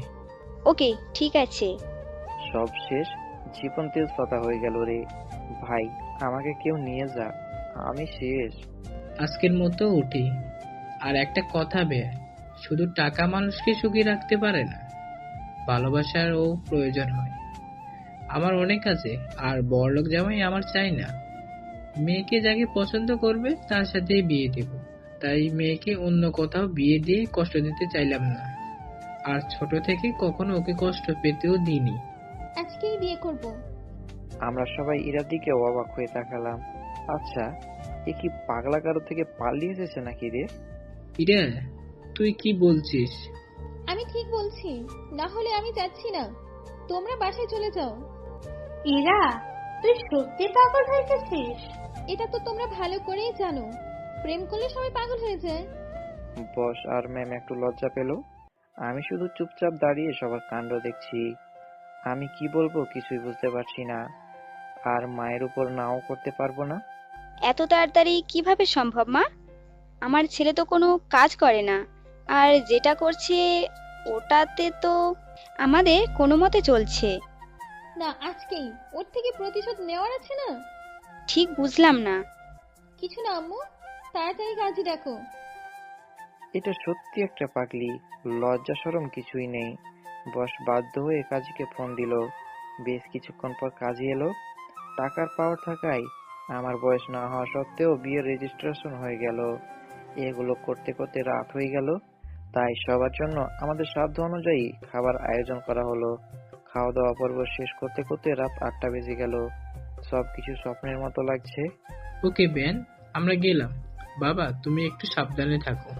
ওকে, ঠিক আছে। সব শেষ, জীবন তেজপাতা হয়ে গেল রে। ভাই আমাকে কেউ নিয়ে যা, আমি শেষ। আজকের মতো উঠি। আর একটা কথা বেয়া, শুধু টাকা মানুষকে সুখী রাখতে পারে না, ভালোবাসারও প্রয়োজন হয়। আমার অনেক আছে, আর বড়লোক জামাই আমার চাই না। মেয়েকে যাকে পছন্দ করবে তার সাথেই বিয়ে দেব। তাই মেয়েকে অন্য কোথাও বিয়ে দিয়ে কষ্ট দিতে চাইলাম না, আর ছোট থেকে কখনো ওকে কষ্ট পেতেও দিইনি। আজকেই বিয়ে করব। আমরা সবাই ইরার দিকে অবাক হয়ে তাকালাম। আচ্ছা, এ কি পাগলা কারো থেকে পালিয়ে এসেছে নাকি রে? ইরা, তুই কি বলছিস? আমি ঠিক বলছি, না হলে আমি যাচ্ছি না। তোমরা বাসায় চলে যাও। ইরা, তুই সত্যি পাগল হয়ে গেছিস? এটা তো তোমরা ভালো করেই জানো, প্রেম করলে সবাই পাগল হয়ে যায়। বস আর ম্যাম একটু লজ্জা পেল। আমি শুধু চুপচাপ দাঁড়িয়ে সবার কাণ্ড দেখছি। আমি কি বলবো কিছুই বুঝতে পারছি না, আর মায়ের উপর নাও করতে পারবো না। এত তাড়াতাড়ি কিভাবে সম্ভব মা? আমার ছেলে তো কোনো কাজ করে না, আর যেটা করছে ওটাতে তো আমাদের কোনো মতে চলছে। না, আজকেই ওর থেকে প্রতিশোধ নেওয়ার আছে না? ঠিক বুঝলাম না। কিছু না আম্মু, তাড়াতাড়ি কাজে ডাকো। এটা সত্যি একটা পাগলি, লজ্জা শরম কিছুই নেই। বস বাধ্য হয়ে কাজীকে ফোন দিল। বেশ কিছুক্ষণ পর কাজী এলো। টাকার পাওয়ার থাকায় আমার বয়স না হওয়া সত্ত্বেও বিয়ের রেজিস্ট্রেশন হয়ে গেল। এগুলো করতে করতে রাত হয়ে গেল। তাই সবার জন্য আমাদের সাধ্য অনুযায়ী খাবার আয়োজন করা হলো। খাওয়া দাওয়া পর্ব শেষ করতে করতে রাত 8টা বেজে গেল। সবকিছু স্বপ্নের মতো লাগছে। ওকে বেন, আমরা গেলাম। বাবা, তুমি একটু সাবধানে থাকো।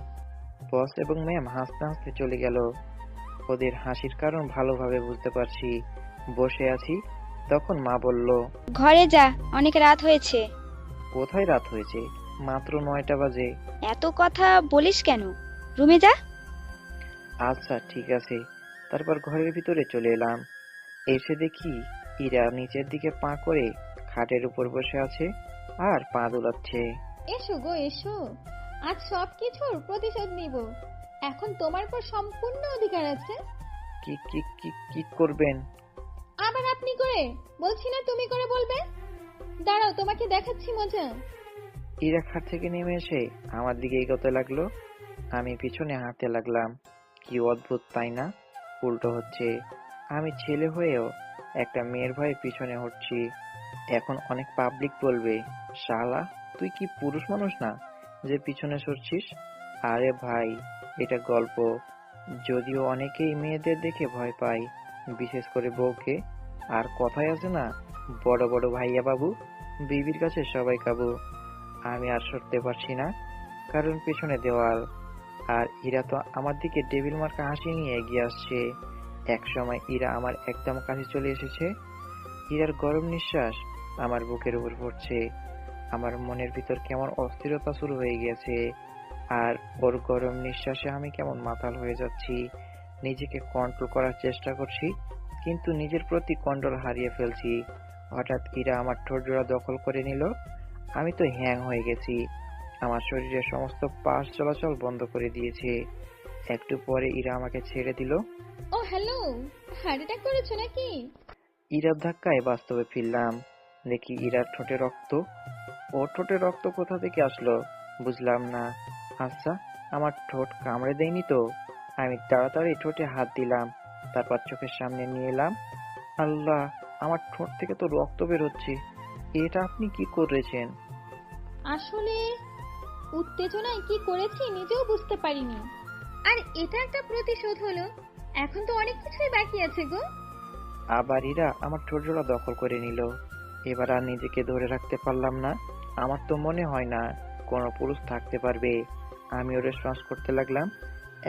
বস এবং ম্যাম হাসতে হাসতে চলে গেল। ওদের হাসির কারণ ভালোভাবে বুঝতে পারছি। বসে আছি, তখন মা বলল, ঘরে যা, অনেক রাত হয়েছে। কোথায় রাত হয়েছে? মাত্র 9টা বাজে। এত কথা বলিস কেন? রুমে যা। আচ্ছা ঠিক আছে। তারপর ঘরের ভিতরে চলে এলাম। এসে দেখি ইরা নিচের দিকে পা করে খাটের উপর বসে আছে আর পা দোলাচ্ছে। এসো গো এসো, আজ সব কিছুর প্রতিশোধ নিব। এখন তোমার পর সম্পূর্ণ অধিকার আছে। কি কি কি কি করবেন? আবার আপনি করে বলছি না, তুমি করে বলবে। দাঁড়াও, তোমাকে দেখাচ্ছি মজা। ইরা খাট থেকে নেমে এসে আমার দিকে এগোতে লাগলো। আমি পিছনে হাঁটতে লাগলাম। কি অদ্ভুত তাই না? উল্টো হচ্ছে। আমি ছেলে হয়েও একটা মেয়ের ভয়ে পিছনে হটছি। এখন অনেক পাবলিক বলবে, শালা তুই কি পুরুষ মানুষ না যে পিছনে সরছিস? আরে ভাই, এটা গল্প। যদিও অনেকেই মেয়েদের দেখে ভয় পায়, বিশেষ করে বউকে। আর কথায় আছে না, বড় বড় ভাইয়া বাবু, বিবির কাছে সবাই কাবু। আমি আর সরতে পারছি না, কারণ পেছনে দেওয়াল। আর ইরা তো আমার দিকে টেবিল মার্কা হাসি নিয়ে এগিয়ে আসছে। একসময় ইরা আমার একদম কাছে চলে এসেছে। ইরার গরম নিঃশ্বাস আমার বুকের উপর পড়ছে। আমার মনের ভিতর কেমন অস্থিরতা শুরু হয়ে গেছে। আর ওর গরম নিঃশ্বাসে আমি কেমন মাতাল হয়ে যাচ্ছি। নিজেকে কন্ট্রোল করার চেষ্টা করছি, কিন্তু নিজের প্রতি কন্ট্রোল হারিয়ে ফেলছি। হঠাৎ ইরা আমার ঠোঁট জোড়া দখল করে নিল। আমি তো হ্যাং হয়ে গেছি। আমার শরীরের সমস্ত পাশ চলাচল বন্ধ করে দিয়েছে। একটু পরে ইরা আমাকে ছেড়ে দিল। ও হ্যালো, হার্ট অ্যাটাক করেছো নাকি? ইরার ধাক্কায় বাস্তবে ফিরলাম। দেখি ইরার ঠোঁটে রক্ত। ওর ঠোঁটে রক্ত কোথা থেকে আসলো বুঝলাম না। আচ্ছা, আমার ঠোঁট কামড়ে দেয়নি তো? আমি তাড়াতাড়ি ঠোঁটে হাত দিলাম, তারপর চোখের সামনে নিয়ে এলাম। আল্লাহ, আমার ঠোঁট থেকে তো রক্ত বের হচ্ছে। এটা আপনি কি করেছেন? আসলে উত্তেজনায় কি করেছি নিজেও বুঝতে পারিনি। আর এটা একটা প্রতিশোধ হলো। এখন তো অনেক কিছুই বাকি আছে গো। আবার ইরা আমার ঠোঁট জোড়া দখল করে নিল। এবার আর নিজেকে ধরে রাখতে পারলাম না। আমার তো মনে হয় না কোনো পুরুষ থাকতে পারবে। আমিও রেসপন্স করতে লাগলাম।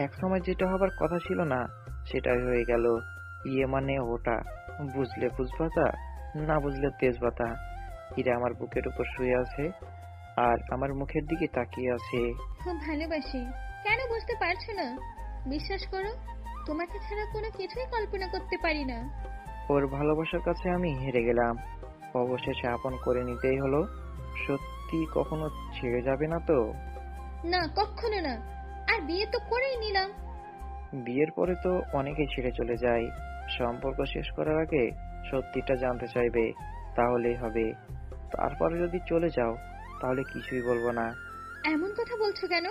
এক সময় যেটা হবার কথা ছিল না, সেটাই হয়ে গেল। ইয়ে মানে ওটা, বুঝলে বুঝবাতা, না বুঝলে তেজবাতা। ইরা আমার বুকের উপর শুয়ে আছে আর আমার মুখের দিকে তাকিয়ে আছে। খুব ভালোবাসি, কেন বুঝতে পারছো না? বিশ্বাস করো, তোমাকে ছাড়া কোনো কিছুই কল্পনা করতে পারি না। ওর ভালোবাসার কাছে আমি হেরে গেলাম। অবশেষে আপন করে নিতেই হলো। সত্যি কখনো ছেড়ে যাবে না তো? না, কখনো না। আর বিয়ে তো করেই নিলাম। বিয়ের পরে তো অনেকে ছেড়ে চলে যায়। সম্পর্ক শেষ করার আগে সত্যিটা জানতে চাইবে, তাহলেই হবে। তারপরে যদি চলে যাও, তাহলে কিছুই বলবো না। এমন কথা বলছো কেন?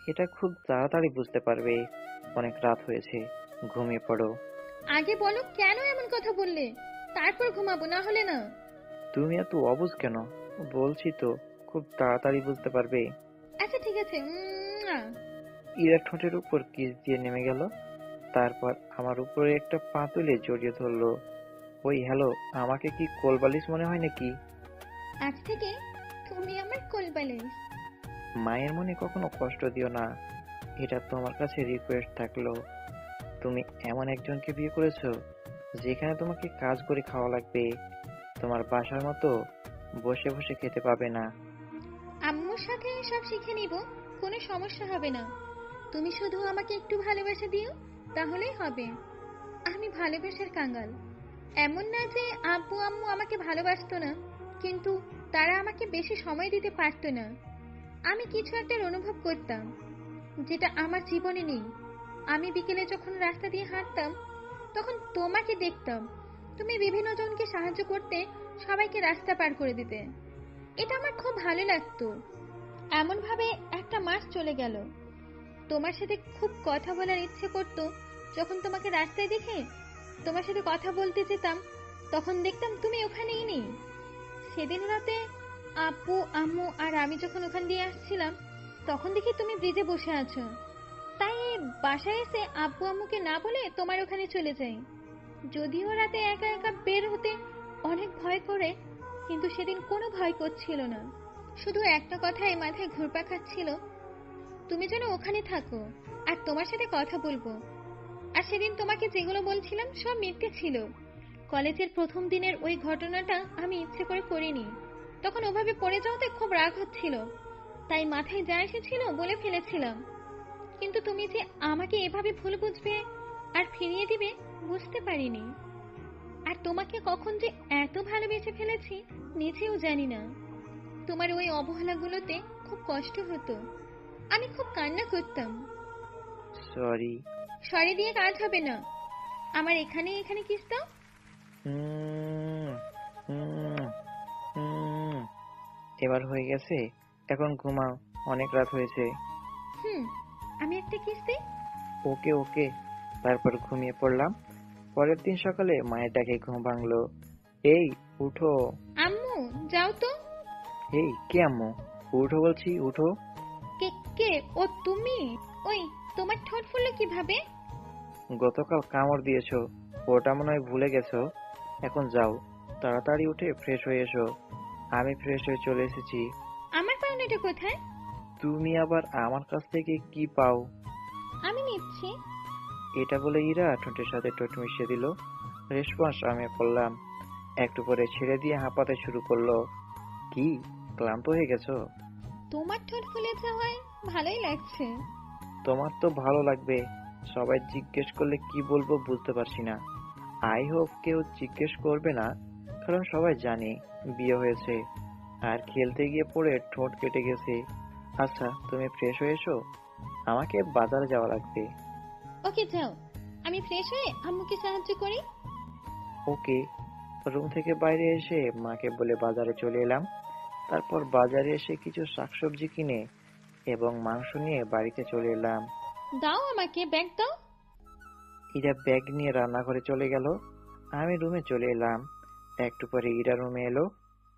এটা খুব তাড়াতাড়ি বুঝতে পারবে। অনেক রাত হয়েছে, ঘুমিয়ে পড়ো। আগে বলো কেন এমন কথা বললে, তারপর ঘুমাবো, না হলে না। তুমি এত অবুঝ কেন? বলছি তো, খুব তাড়াতাড়ি বুঝতে পারবে। আচ্ছা ঠিক আছে। ইরা ঠোঁটের উপর কিস দিয়ে নেমে গেল। তারপর আমার উপরে একটা পা তুলে জড়িয়ে ধরলো। ওই হ্যালো, আমাকে কি কোলবালিশ মনে হয় নাকি? আজ থেকে তুমি আমার কোলবালিশ। মায়ের মনে কখনো কষ্ট দিও না, এটা তোমার কাছে রিকোয়েস্ট থাকলো। তুমি এমন একজনকে বিয়ে করেছো যেখানে তোমাকে কাজ করে খাওয়া লাগবে। তোমার বাসার মতো বসে বসে খেতে পাবে না। আম্মুর সাথে সব শিখে নিব, কোনো সমস্যা হবে না। তুমি শুধু আমাকে একটু ভালোবাসা দিও, তাহলেই হবে। আমি ভালোবাসার কাঙ্গাল। এমন না যে আব্বু আম্মু আমাকে ভালোবাসতো না, কিন্তু তারা আমাকে বেশি সময় দিতে পারতো না। আমি কিছু একটা অনুভব করতাম যেটা আমার জীবনে নেই। আমি বিকেলে যখন রাস্তা দিয়ে হাঁটতাম, তখন তোমাকে দেখতাম। তুমি বিভিন্ন জনকে সাহায্য করতে, সবাইকে রাস্তা পার করে দিতে। এটা আমার খুব ভালো লাগতো। এমন ভাবে একটা মাস চলে গেল। তোমার সাথে খুব কথা বলার ইচ্ছে করতো। যখন তোমাকে রাস্তায় দেখে তোমার সাথে কথা বলতে যেতাম, তখন দেখতাম তুমি ওখানেই নেই। সেদিন রাতে আপু, আম্মু আর আমি যখন ওখান দিয়ে আসছিলাম, তখন দেখি তুমি ব্রিজে বসে আছো। তাই বাসায় এসে আব্বু আম্মুকে না বলে তোমার ওখানে চলে যাই। যদিও রাতে একা একা বের হতে অনেক ভয় করে, কিন্তু সেদিন কোনো ভয় করছিল না। শুধু একটা কথাই মাথায় ঘুরপাক খাচ্ছিল, তুমি যেন ওখানে থাকো আর তোমার সাথে কথা বলবো। আর সেদিন তোমাকে যেগুলো বলছিলাম সব মিথ্যে ছিল। কলেজের প্রথম দিনের ওই ঘটনাটা আমি ইচ্ছে করে করিনি। তখন ওভাবে পড়ে যাওয়াতে খুব রাগ হচ্ছিল, তাই মাথায় যা এসেছিল বলে ফেলেছিলাম। কিন্তু তুমি যে আমাকে এভাবে ভুল বুঝবে আর ফিরিয়ে দিবে বুঝতে পারিনি। আর তোমাকে কখন যে এত ভালোবেসে ফেলেছি নিজেও জানি না। তোমার ওই অবহেলাগুলোতে খুব কষ্ট হতো, আমি খুব কান্না করতাম। সরি। সরি দিয়ে কাজ হবে না, আমার এখানে এখানে কিস দাও। এবার হয়ে গেছে, এখন ঘুমাও, অনেক রাত হয়েছে। আমি একটা কিস দিই। ওকে ওকে। তারপর ঘুমিয়ে পড়লাম। পরের দিন সকালে মায়ের ডাকে ঘুম ভাঙলো। এই উঠো। আম্মু যাও তো। এই কে আম্মু? উঠো বলছি, উঠো। কে কে? ও তুমি? ওই তোমার ঠোঁট ফুললো কিভাবে? গতকাল কামড় দিয়েছো, ওটা মনে হয় ভুলে গেছো। এখন যাও, তাড়াতাড়ি উঠে ফ্রেশ হয়ে এসো। আমি ফ্রেশ হয়ে চলে এসেছি। আমার পাওনাটা কোথায়? তুমি আবার আমার কাছ থেকে কি পাও? আমি নিচ্ছি। এটা বলে ইরা ঠোঁটের সাথে ঠোঁট মিশিয়ে দিল। রেসপন্স আমি করলাম। একটু পরে ছেড়ে দিয়ে হাঁপাতে শুরু করলো। কি ক্লান্ত হয়ে গেছো? তোমার ঠোঁট ফুলে যাওয়ায় ভালোই লাগছে। তোমার তো ভালো লাগবে, সবাই জিজ্ঞেস করলে কি বলবো বুঝতে পারছি না। আই হোপ কেউ জিজ্ঞেস করবে না, কারণ সবাই জানে বিয়ে হয়েছে। আর খেলতে গিয়ে পড়ে ঠোঁট কেটে গেছে। আচ্ছা তুমি ফ্রেশ হয়ে এসো, আমাকে বাজারে যাওয়া লাগবে। ওকে যাও, আমি ফ্রেশ হয়ে আম্মুকে সাহায্য করি। ওকে। রুম থেকে বাইরে এসে মাকে বলে বাজারে চলে এলাম। তারপর বাজারে এসে কিছু শাকসবজি কিনে এবং মাংস নিয়ে বাড়িতে চলে এলাম। দাও আমাকে, ব্যাগ দাও। ইরা ব্যাগ নিয়ে রান্নাঘরে চলে গেল। আমি রুমে চলে এলাম। একটু পরে ইরা রুমে এলো।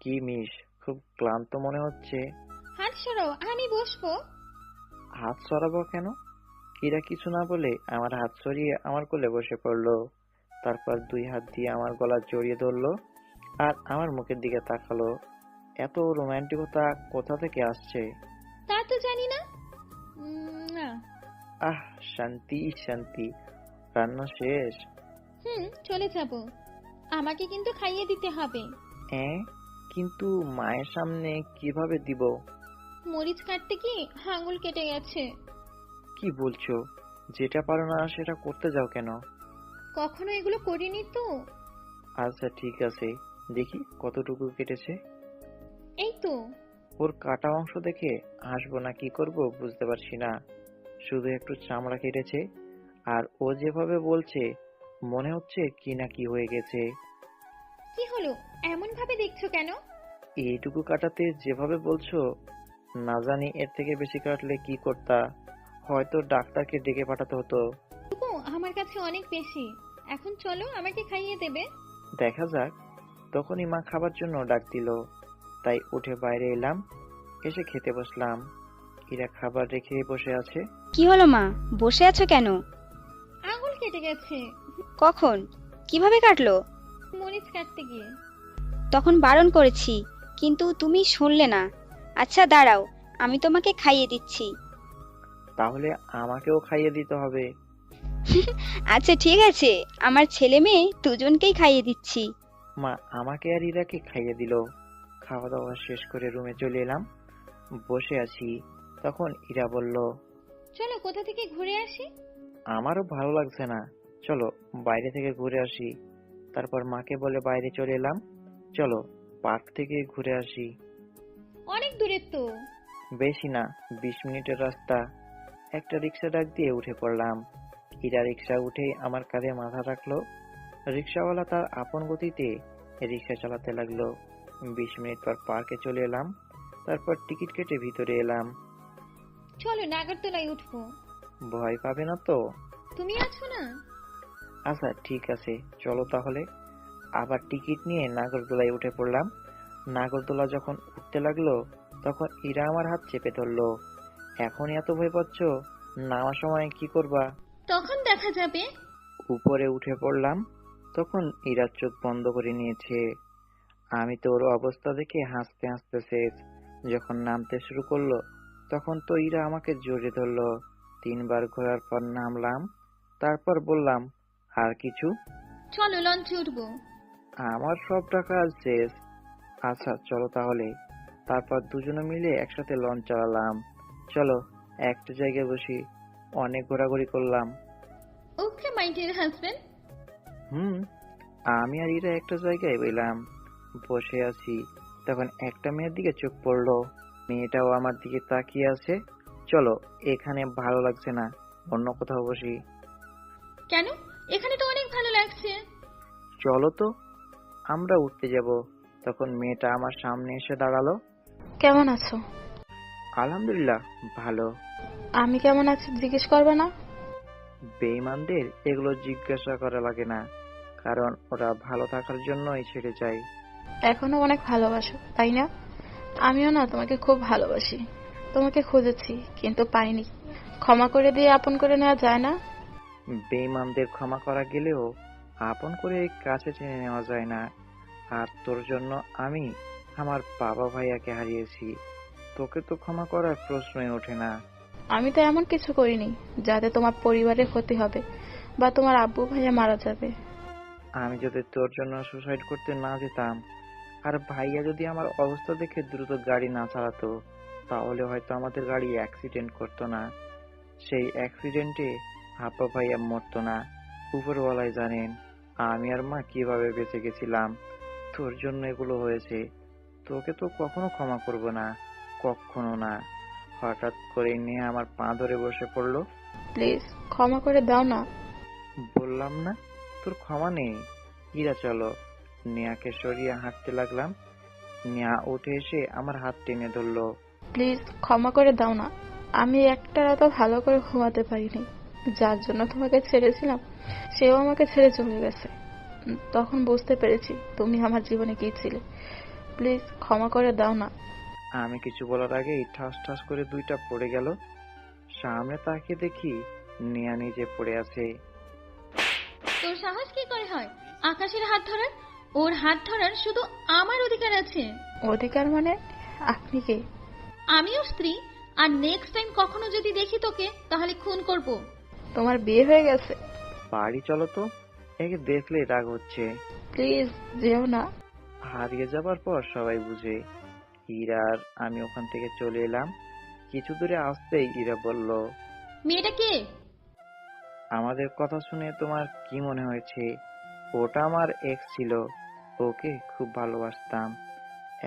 কি মিস, খুব ক্লান্ত মনে হচ্ছে। হাত সরাও, আমি বসবো। হাত সরাবো কেন? ইরা কিছু না বলে আমার হাত সরিয়ে আমার কোলে বসে পড়লো। তারপর দুই হাত দিয়ে আমার গলা জড়িয়ে ধরলো আর আমার মুখের দিকে তাকালো। এত রোমান্টিকতা কোথা থেকে আসছে? তা তো জানি না। না। আহ, শান্তি শান্তি। রান্না শেষ? চলে যাব। আমাকে কিন্তু খাইয়ে দিতে হবে। কিন্তু মায়ের সামনে কিভাবে দিব? মরিচ কাটতে গিয়ে আঙুল কেটে গেছে। কি বলছো? যেটা পারো না সেটা করতে যাও কেন? কখনো এগুলো করিনি তো। আচ্ছা ঠিক আছে, দেখি কতটুকু কেটেছে। এই তো। ওর কাটা অংশ দেখে হাসবো না কি করব বুঝতে পারছি না। শুধু একটু চামড়া কেটেছে, আর ও যেভাবে বলছে মনে হচ্ছে কি না কি হয়ে গেছে। কি হলো, এমন ভাবে দেখছো কেন? এইটুকু কাটাতে যেভাবে বলছো, না জানি এর থেকে বেশি কাটলে কি করতা। হয়তো ডাক্তারকে ডেকে পাঠাতে হতো। টুকু আমার কাছে অনেক বেশি। এখন চলো, আমাকে খাইয়ে দেবে। দেখা যাক। তখনই মা খাবার জন্য ডাক দিল, তাই উঠে বাইরে এলাম। এসে খেতে বসলাম। ইরা খাবার রেখে বসে আছে। কি হলো মা, বসে আছো কেন? আঙুল কেটে গেছে। কখন? কিভাবে কাটলো? মরিচ কাটতে গিয়ে। তখন বারণ করেছি, কিন্তু তুমি শুনলে না। আচ্ছা দাঁড়াও, আমি তোমাকে খাইয়ে দিচ্ছি। তাহলে আমাকেও খাইয়ে দিতে হবে। আচ্ছা ঠিক আছে, আমার ছেলে মেয়ে দুজনকেই খাইয়ে দিচ্ছি। মা আমাকে আর ইরাকে খাইয়ে দিল। খাওয়া দাওয়া শেষ করে রুমে চলে এলাম। বসে আছি, তখন ইরা বলল, চলো কোথা থেকে ঘুরে আসি। আমারও ভালো লাগছে না, চলো বাইরে থেকে ঘুরে আসি। তারপর মাকে বলে বাইরে চলে এলাম। চলো পার্ক থেকে ঘুরে আসি। অনেক দূরে তো। বেশি না, 20 মিনিটের রাস্তা। একটা রিক্সা ডাক দিয়ে উঠে পড়লাম। ইরা রিক্সা উঠে আমার কাঁধে মাথা রাখলো। রিক্সাওয়ালা তার আপন গতিতে রিক্সা চালাতে লাগলো। 20 মিনিট পর পার্কে চলে এলাম। তারপর টিকিট কেটে ভিতরে এলাম। চলো নাগরদোলায় উঠবো। ভয় পাবে না তো? তুমি আছো না? আচ্ছা ঠিক আছে, চলো তাহলে। আবার টিকিট নিয়ে নাগরদোলায় উঠে পড়লাম। নাগরদোলা যখন উঠতে লাগলো তখন ইরা আমার হাত চেপে ধরলো। এখন এত ভয় পাচ্ছ? নামার সময় কি করবা? তখন দেখা যাবে। উপরে উঠে পড়লাম। তখন ইরা চোখ বন্ধ করে নিয়েছে। আমি তো ওর অবস্থা দেখে হাসতে হাসতে শেষ। যখন নামতে শুরু করলো তখন তো ইরা আমাকে জড়িয়ে ধরলো। 3 বার ঘোরার পর নামলাম। তারপর বললাম, আর কিছু? চলো লঞ্চে উঠবো। আমার সব টাকা আজ শেষ। আচ্ছা চলো তাহলে। তারপর দুজনে মিলে একসাথে লঞ্চ চালালাম। চলো একটা জায়গায় বসি। অনেক ঘোরাঘুরি করলাম। ওকে মাই ডিয়ার হাজবেন্ড। হুম। আমি আর ইরা একটা জায়গায় বললাম, বসে আছি। তখন একটা মেয়ের দিকে চোখ পড়লো। মেয়েটাও আমার দিকে তাকিয়ে আছে। চলো, এখানে ভালো লাগছে না, অন্য কোথাও বসি। কেন? এখানে তো অনেক ভালো লাগছে। চলো তো। আমরা উঠতে যাব। তখন মেয়েটা আমার সামনে এসে দাঁড়ালো। কেমন আছো? আলহামদুলিল্লাহ ভালো। আমি কেমন আছি জিজ্ঞেস করবে না? বেঈমানদের এগুলো জিজ্ঞাসা করা লাগে না, কারণ ওরা ভালো থাকার জন্যই ছেড়ে যায়। এখনো অনেক ভালোবাসো তাই না? আমিও না তোমাকে খুব ভালোবাসি। তোমাকে খুঁজেছি কিন্তু পাইনি। ক্ষমা করে দিয়ে আপন করে নেওয়া যায় না? বেঈমানদের ক্ষমা করা গেলেও আপন করে কাছে টেনে নেওয়া যায় না। আর তোর জন্য আমি আমার বাবা ভাইয়াকে হারিয়েছি। তোকে তো ক্ষমা করার প্রশ্নই ওঠে না। আমি তো এমন কিছু করিনি যাতে তোমার পরিবারের ক্ষতি হবে বা তোমার আব্বু ভাইয়া মারা যাবে। আমি যদি তোর জন্য সুসাইড করতে না যেতাম, আর ভাইয়া যদি আমার অবস্থা দেখে দ্রুত গাড়ি না চালাতো, তাহলে হয়তো আমাদের গাড়ি অ্যাক্সিডেন্ট করতো না। সেই অ্যাক্সিডেন্টে আব্বা ভাইয়া মরতো না। উপরওয়ালাই জানেন আমি আর মা কিভাবে বেঁচে গেছিলাম। তোর জন্য এগুলো হয়েছে। তোকে তো কখনো ক্ষমা করব না, কখনো না। হঠাৎ করে নিয়ে আমার পা ধরে বসে পড়লো। প্লিজ ক্ষমা করে দাও না। বললাম না তোর ক্ষমা নেই। ইরা চলো। নেয়াকে সরিয়ে হাঁটতে লাগলাম। নেয়া উঠে এসে আমার হাত টেনে ধরলো। প্লিজ ক্ষমা করে দাও না। আমি একটা রাতও ভালো করে ঘুমাতে পারিনি। যার জন্য তোমাকে ছেড়েছিলাম সেও আমাকে ছেড়ে চলে গেছে। তখন বুঝতে পেরেছি তুমি আমার জীবনে কি ছিলে। প্লিজ ক্ষমা করে দাও না। আমি কিছু বলার আগেই ঠাস ঠাস করে দুইটা পড়ে গেল। সামনে তাকিয়ে দেখি নেয়া নিজে পড়ে আছে। তোর সাহস কি করে হয় আকাশের হাত ধরার? ওর হাত ধরার শুধু আমার অধিকার আছে। অধিকার মানে? আপনি কে? আমিও স্ত্রী, আর নেক্সট টাইম কখনো যদি দেখি তোকে তাহলে খুন করব। তোমার বিয়ে হয়ে গেছে? বাড়ি চলো তো, একে দেখলে রাগ হচ্ছে। প্লিজ যেও না। হারিয়ে যাবার পর সবাই বুঝে। ইরা আর আমি ওখান থেকে চলে এলাম। কিছু দূরে আসতেই ইরা বলল, মেয়েটা কে? আমাদের কথা শুনে তোমার কি মনে হয়েছে? ওটা আমার এক্স ছিল। ওকে খুব ভালোবাসতাম।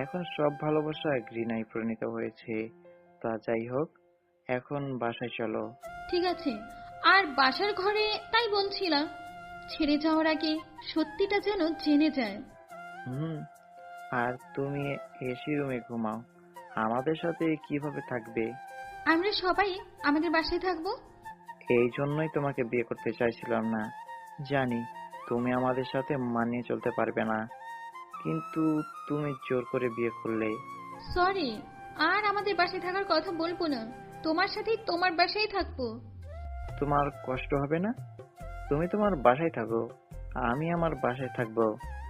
এখন সব ভালোবাসা ঘৃণায় পরিণত হয়েছে। তা যাই হোক, এখন বাসায় চলো। ঠিক আছে। আর বাসার ঘরে তাই বলছিলাম, ছেড়ে যাওয়ার আগে সত্যিটা যেন জেনে যায়। হুম। আর তুমি এসি রুমে ঘুমাও। আমাদের সাথে কিভাবে থাকবে? আমরা সবাই আমাদের বাসায় থাকবো। এই জন্যই তোমাকে বিয়ে করতে চাইছিলাম না। জানি তুমি আমাদের সাথে মানিয়ে চলতে পারবে না, কিন্তু তুমি জোর করে বিয়ে করলে। সরি, আর আমাদের বাসায় থাকার কথা বলবো না। তোমার সাথেই তোমার বাসায় থাকবো। তোমার কষ্ট হবে না? তুমি তোমার বাসায় থাকো, আমি আমার বাসায় থাকবো।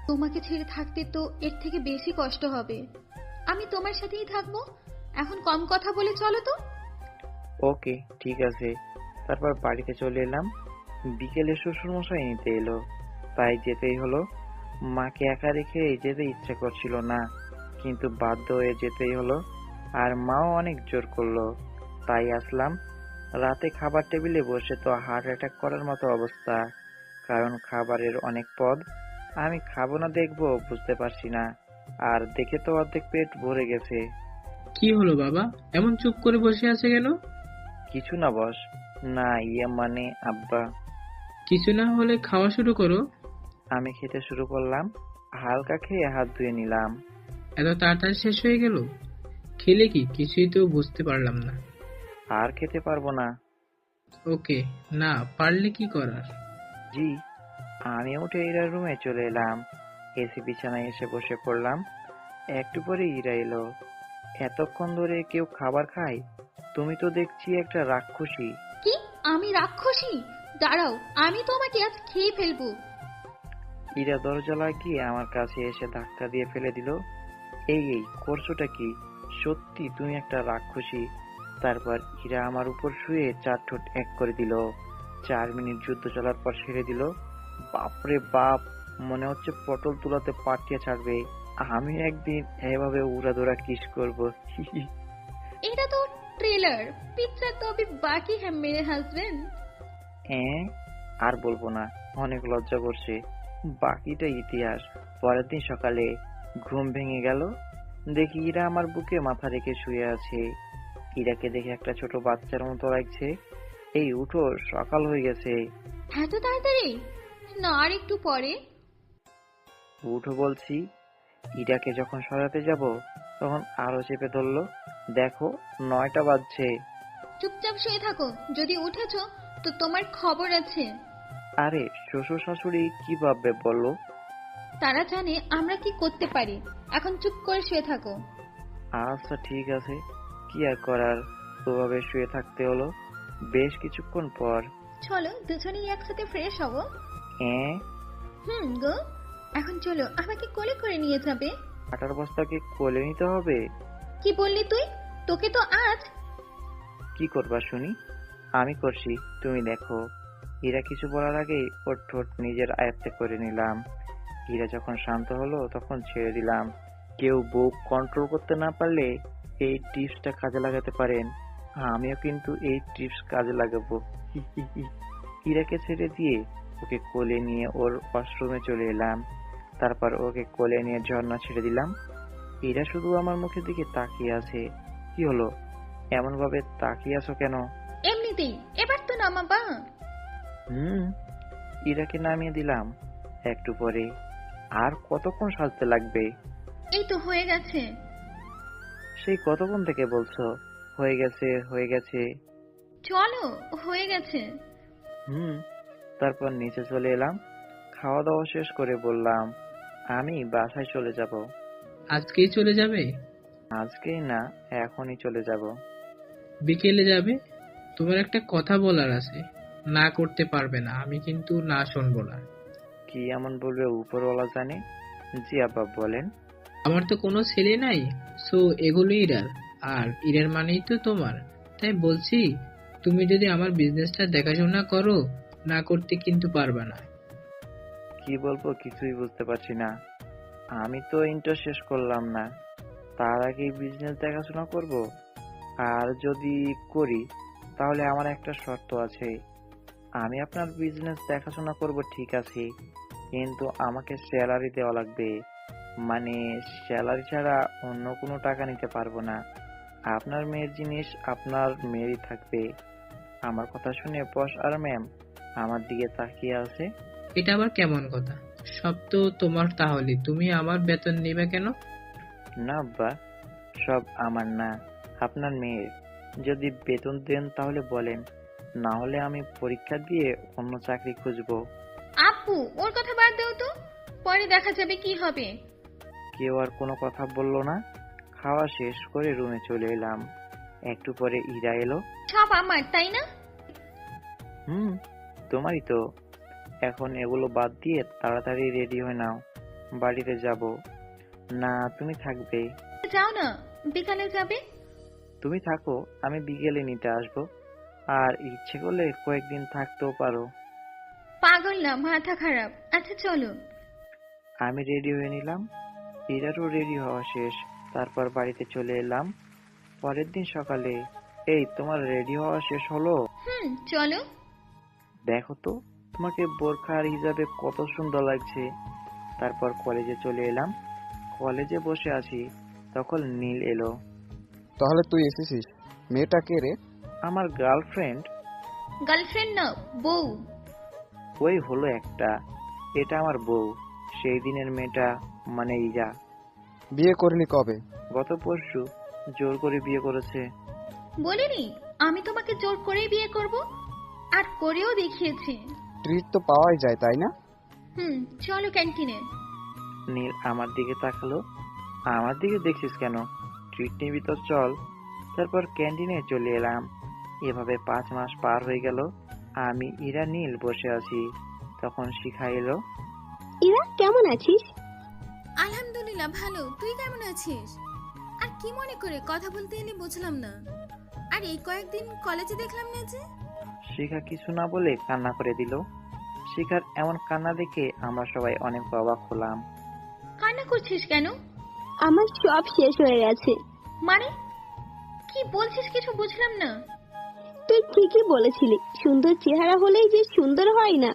তোমাকে ছেড়ে থাকতে তো এর থেকে বেশি কষ্ট হবে। আমি তোমার সাথেই থাকবো। এখন কম কথা বলে চলো তো। ওকে ঠিক আছে। তারপর বাড়িতে চলে এলাম। বিকেলে শ্বশুরমশাই নিতে এলো, তাই যেতেই হলো। মাকে একা রেখে যেতে ইচ্ছে করছিল না, কিন্তু বাধ্য হয়ে যেতেই হলো। আর মাও অনেক জোর করলো, তাই আসলাম। রাতে খাবার টেবিলে বসে তো হার্ট অ্যাটাক করার মতো অবস্থা, কারণ খাবারের অনেক পদ। আমি খাবো না দেখবো বুঝতে পারছি না, আর দেখে তো অর্ধেক পেট ভরে গেছে। কি হলো বাবা, এমন চুপ করে বসে আছে কেন? কিছু না বস। না মানে আব্বা। কিছু না হলে খাওয়া শুরু করো। আমি খেতে শুরু করলাম। হালকা খেয়ে হাত ধুয়ে নিলাম। এত তাড়াতাড়ি শেষ হয়ে গেল? খেলে কি? কিছুই তো বুঝতে পারলাম না। আর খেতে পারবো না। ওকে, না পারলে কি করার? জি। আমি উঠে ইরার রুমে চলে এলাম। এসি বিছানায় এসে বসে পড়লাম। একটু পরে ইরা এলো। এতক্ষণ ধরে কেউ খাবার খায়? তুমি তো দেখছি একটা রাক্ষসী। কি? আমি রাক্ষসী? দাঁড়াও, আমি তোমাকে আজ খেয়ে ফেলবো। ইরা দরজা লাগিয়ে আমার কাছে এসে ধাক্কা দিয়ে ফেলে দিল। এই এই করছোটা কি? সত্যি তুমি একটা রাক্ষসী। তারপর ইরা আমার উপর শুয়ে 4 ঠোঁট এক করে দিল। 4 মিনিট যুদ্ধ চলার পর ছেড়ে দিল। বাপরে বাপ, মনে হচ্ছে পটল তুলাতে পাঠিয়ে ছাড়বে। আমি একদিন এভাবে উড়াদৌড়া কিস করবো। এটা তো ট্রেলার, পিকচার তো अभी বাকি है मेरे हस्बैंड। আর বলবো না, অনেক লজ্জা করছে। বাকিটা ইতিহাস। পরের দিন সকালে ঘুম ভেঙে গেল, দেখি ইরা আমার বুকে মাথা রেখে শুয়ে আছে। ইরাকে দেখে একটা ছোট বাচ্চার মতো লাগছে। এই উঠো, সকাল হয়ে গেছে। এত তাড়াতাড়ি না, আর একটু পরে। উঠো বলছি। ইরাকে যখন সরাতে যাব তখন আরো চেপে ধরলো। দেখো 9টা বাজছে। চুপচাপ শুয়ে থাকো, যদি উঠেছো তো তোমার খবর আছে। আরে শ্বশুর শাশুড়ি কি ভাববে বলো? তারা জানে আমরা কি করতে পারি। এখন চুপ করে শুয়ে থাকো। আচ্ছা ঠিক আছে, কি আর করার, ওভাবে শুয়ে থাকতে হলো। বেশ কিছুক্ষণ পর চলো দুজনেই একসাথে ফ্রেশ হবো। হ্যাঁ, গো, এখন চলো আমাকে কোলে করে নিয়ে যাবে। আটার বস্তাকে কোলে নিতে হবে? কি বললি তুই? তোকে তো আজ। কি করবা শুনি? আমি করছি, তুমি দেখো। হীরা কিছু বলার আগেই ওর ঠোঁট নিজের আয়ত্তে করে নিলাম। হীরা যখন শান্ত হলো তখন ছেড়ে দিলাম। কেউ বউ কন্ট্রোল করতে না পারলে এই টিপসটা কাজে লাগাতে পারেন। আমিও কিন্তু এই টিপস কাজে লাগাবো। হীরাকে ছেড়ে দিয়ে ওকে কোলে নিয়ে ওর ওয়াশরুমে চলে এলাম। তারপর ওকে কোলে নিয়ে ঝর্ণা ছেড়ে দিলাম। হীরা শুধু আমার মুখের দিকে তাকিয়ে আছে। কি হলো, এমন ভাবে তাকিয়ে আছো কেন? এমনিতেই, এবার তো নামাবা। ইরাকে নামিয়ে দিলাম। একটু পরে। আর কতক্ষণ সাজতে লাগবে? এই তো হয়ে গেছে। সেই কতক্ষণ থেকে বলছো হয়ে গেছে হয়ে গেছে? চলো, হয়ে গেছে। তারপর নিচে চলে এলাম। খাওয়া দাওয়া শেষ করে বললাম আমি বাসায় চলে যাব। আজকেই চলে যাবে? আজকেই না, এখনই চলে যাব। বিকেলে যাবে? তোমার একটা কথা বলার আছে, না করতে পারবে না, আমি কিন্তু না শুনবো না। কি এমন বলবে উপরওয়ালা জানে। জি আব্বা বলেন। আমার তো কোনো ছেলে নাই, সো এগুলো ইরার, আর ইরার মানেই তো তোমার। তাই বলছি, তুমি যদি আমার বিজনেসটা দেখাশোনা করো, না করতে কিন্তু পারবে না। কি বলবো কিছুই বুঝতে পারছি না। আমি তো ইন্টার শেষ করলাম না, তার আগে বিজনেস দেখাশোনা করব। আর যদি করি তাহলে আমার একটা শর্ত আছে। আমি আপনার বিজনেস দেখাশোনা করব ঠিক আছে, কিন্তু আমাকে স্যালারি দেওয়া লাগবে। মানে স্যালারি ছাড়া অন্য কোনো টাকা নিতে পারবো না। আপনার মেয়ের জিনিস আপনার মেয়েরই থাকবে। আমার কথা শুনে বস আর ম্যাম আমার দিকে তাকিয়ে আছে। এটা আবার কেমন কথা? সব তো তোমার, তাহলে তুমি আমার বেতন নেবে কেন? না আব্বা, সব আমার না, আপনার মেয়ের। যদি বেতন দেন তাহলে বলেন, না হলে আমি পরীক্ষা দিয়ে অন্য চাকরি খুঁজবো। আপু, ওর কথা বাদ দাও তো, পরে দেখা যাবে কি হবে। কেউ আর কোনো কথা বললো না। খাওয়া শেষ করে রুমে চলে এলাম। একটু পরে ইরা এলো। সব আমার, তাই না? তোমারই তো। এখন এগুলো বাদ দিয়ে তাড়াতাড়ি রেডি হয়ে নাও, বাড়িতে যাব। না তুমি থাকবে? যাও না, বিকালে যাবে। তুমি থাকো, আমি বিকেলে নিতে আসবো। আর ইচ্ছে করলে কয়েকদিন থাকতেও পারো। পাগল না, মাথা খারাপ। আচ্ছা চলো। আমি রেডি হয়ে নিলাম। ইরারও রেডি হওয়া শেষ। তারপর বাড়িতে চলে এলাম। পরের দিন সকালে। এই তোমার রেডি হওয়া শেষ হলো? চলো। দেখো তো তোমাকে বোরখা আর হিজাবে কত সুন্দর লাগছে। তারপর কলেজে চলে এলাম। কলেজে বসে আছি, তখন নীল এলো। তাহলে তুই এসেছিস? মেয়েটা কে রে? আমার গার্লফ্রেন্ড। গার্লফ্রেন্ড না, বউ। ওই হলো একটা, এটা আমার বউ। সেই দিনের মেয়েটা, মানে ইরা। বিয়ে করলি কবে? গত পরশু জোর করে বিয়ে করেছে। বলিনি আমি তোমাকে জোর করেই বিয়ে করব, আর করেও দেখিয়েছি। ট্রিট তো পাওয়াই যায়, তাই না? চলো ক্যান্টিনে। নীল আমার দিকে তাকালো। আমার দিকে দেখছিস কেন? ট্রিট নিবি তো চল। তারপর ক্যান্টিনে চলে এলাম। এভাবে 5 মাস পার হয়ে গেল। আমি ইরা নীল বসে আছি। তখন শিখা এলো। ইরা, কেমন আছিস? আলহামদুলিল্লাহ ভালো, তুই কেমন আছিস? আর কি মনে করে কথা বলতে এলি বুঝলাম না। আর এই কয়েকদিন কলেজে দেখলাম না যে। শিখা কিছু না বলে কান্না করে দিল। শিখার এমন কান্না দেখে আমরা সবাই অনেক অবাক হলাম। কান্না করছিস কেন? আমার সব শেষ হয়ে গেছে। মানে কি বলছিস কিছু বুঝলাম না। তুই ঠিকই বলেছিলি, সুন্দর চেহারা হলেই যে সুন্দর হয় না।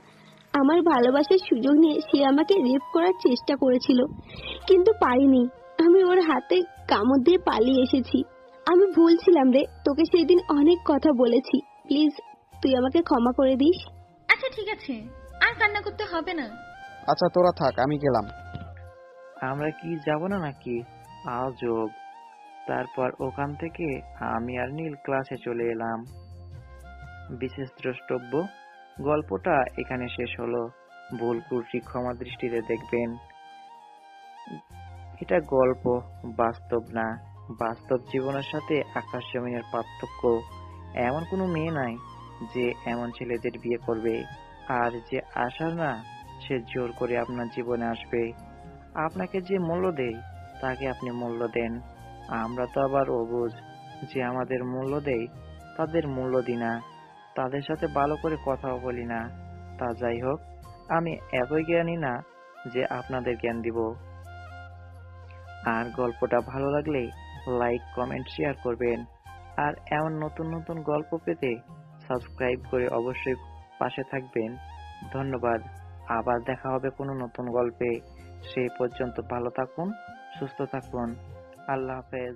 আমার ভালোবাসার সুযোগ নিয়ে সে আমাকে রেপ করার চেষ্টা করেছিল, কিন্তু পারিনি। আমি ওর হাতে কামড় দিয়ে পালিয়ে এসেছি। আমি ভুল ছিলাম রে, তোকে সেদিন অনেক কথা বলেছি। প্লিজ তুই আমাকে ক্ষমা করে দিস। আচ্ছা ঠিক আছে, আর কান্না করতে হবে না। আচ্ছা তোরা থাক, আমি গেলাম। আমরা কি যাব না নাকি? আজব। তারপর ওখান থেকে আমি আর নীল ক্লাসে চলে এলাম। বিশেষ দ্রষ্টব্য, গল্পটা এখানে শেষ হলো। ভুল ত্রুটি ক্ষমা দৃষ্টিতে দেখবেন। এটা গল্প, বাস্তব না। বাস্তব জীবনের সাথে আকাশ জমিনের পার্থক্য। এমন কোনো মেয়ে নাই যে এমন ছেলেদের বিয়ে করবে, আর যে আসার না সে জোর করে আপনার জীবনে আসবে। আপনাকে যে মূল্য দেয় তাকে আপনি মূল্য দেন। আমরা তো আবার অবুঝ, যে আমাদের মূল্য দেয় তাদের মূল্য দিই না, তাদের সাথে ভালো করে কথাও বলি না। তা যাই হোক, আমি এতই জ্ঞানী না যে আপনাদের জ্ঞান দিব। আর গল্পটা ভালো লাগলে লাইক, কমেন্ট, শেয়ার করবেন। আর এমন নতুন নতুন গল্প পেতে সাবস্ক্রাইব করে অবশ্যই পাশে থাকবেন। ধন্যবাদ। আবার দেখা হবে কোনো নতুন গল্পে। সেই পর্যন্ত ভালো থাকুন, সুস্থ থাকুন। আল্লাহ হাফেজ।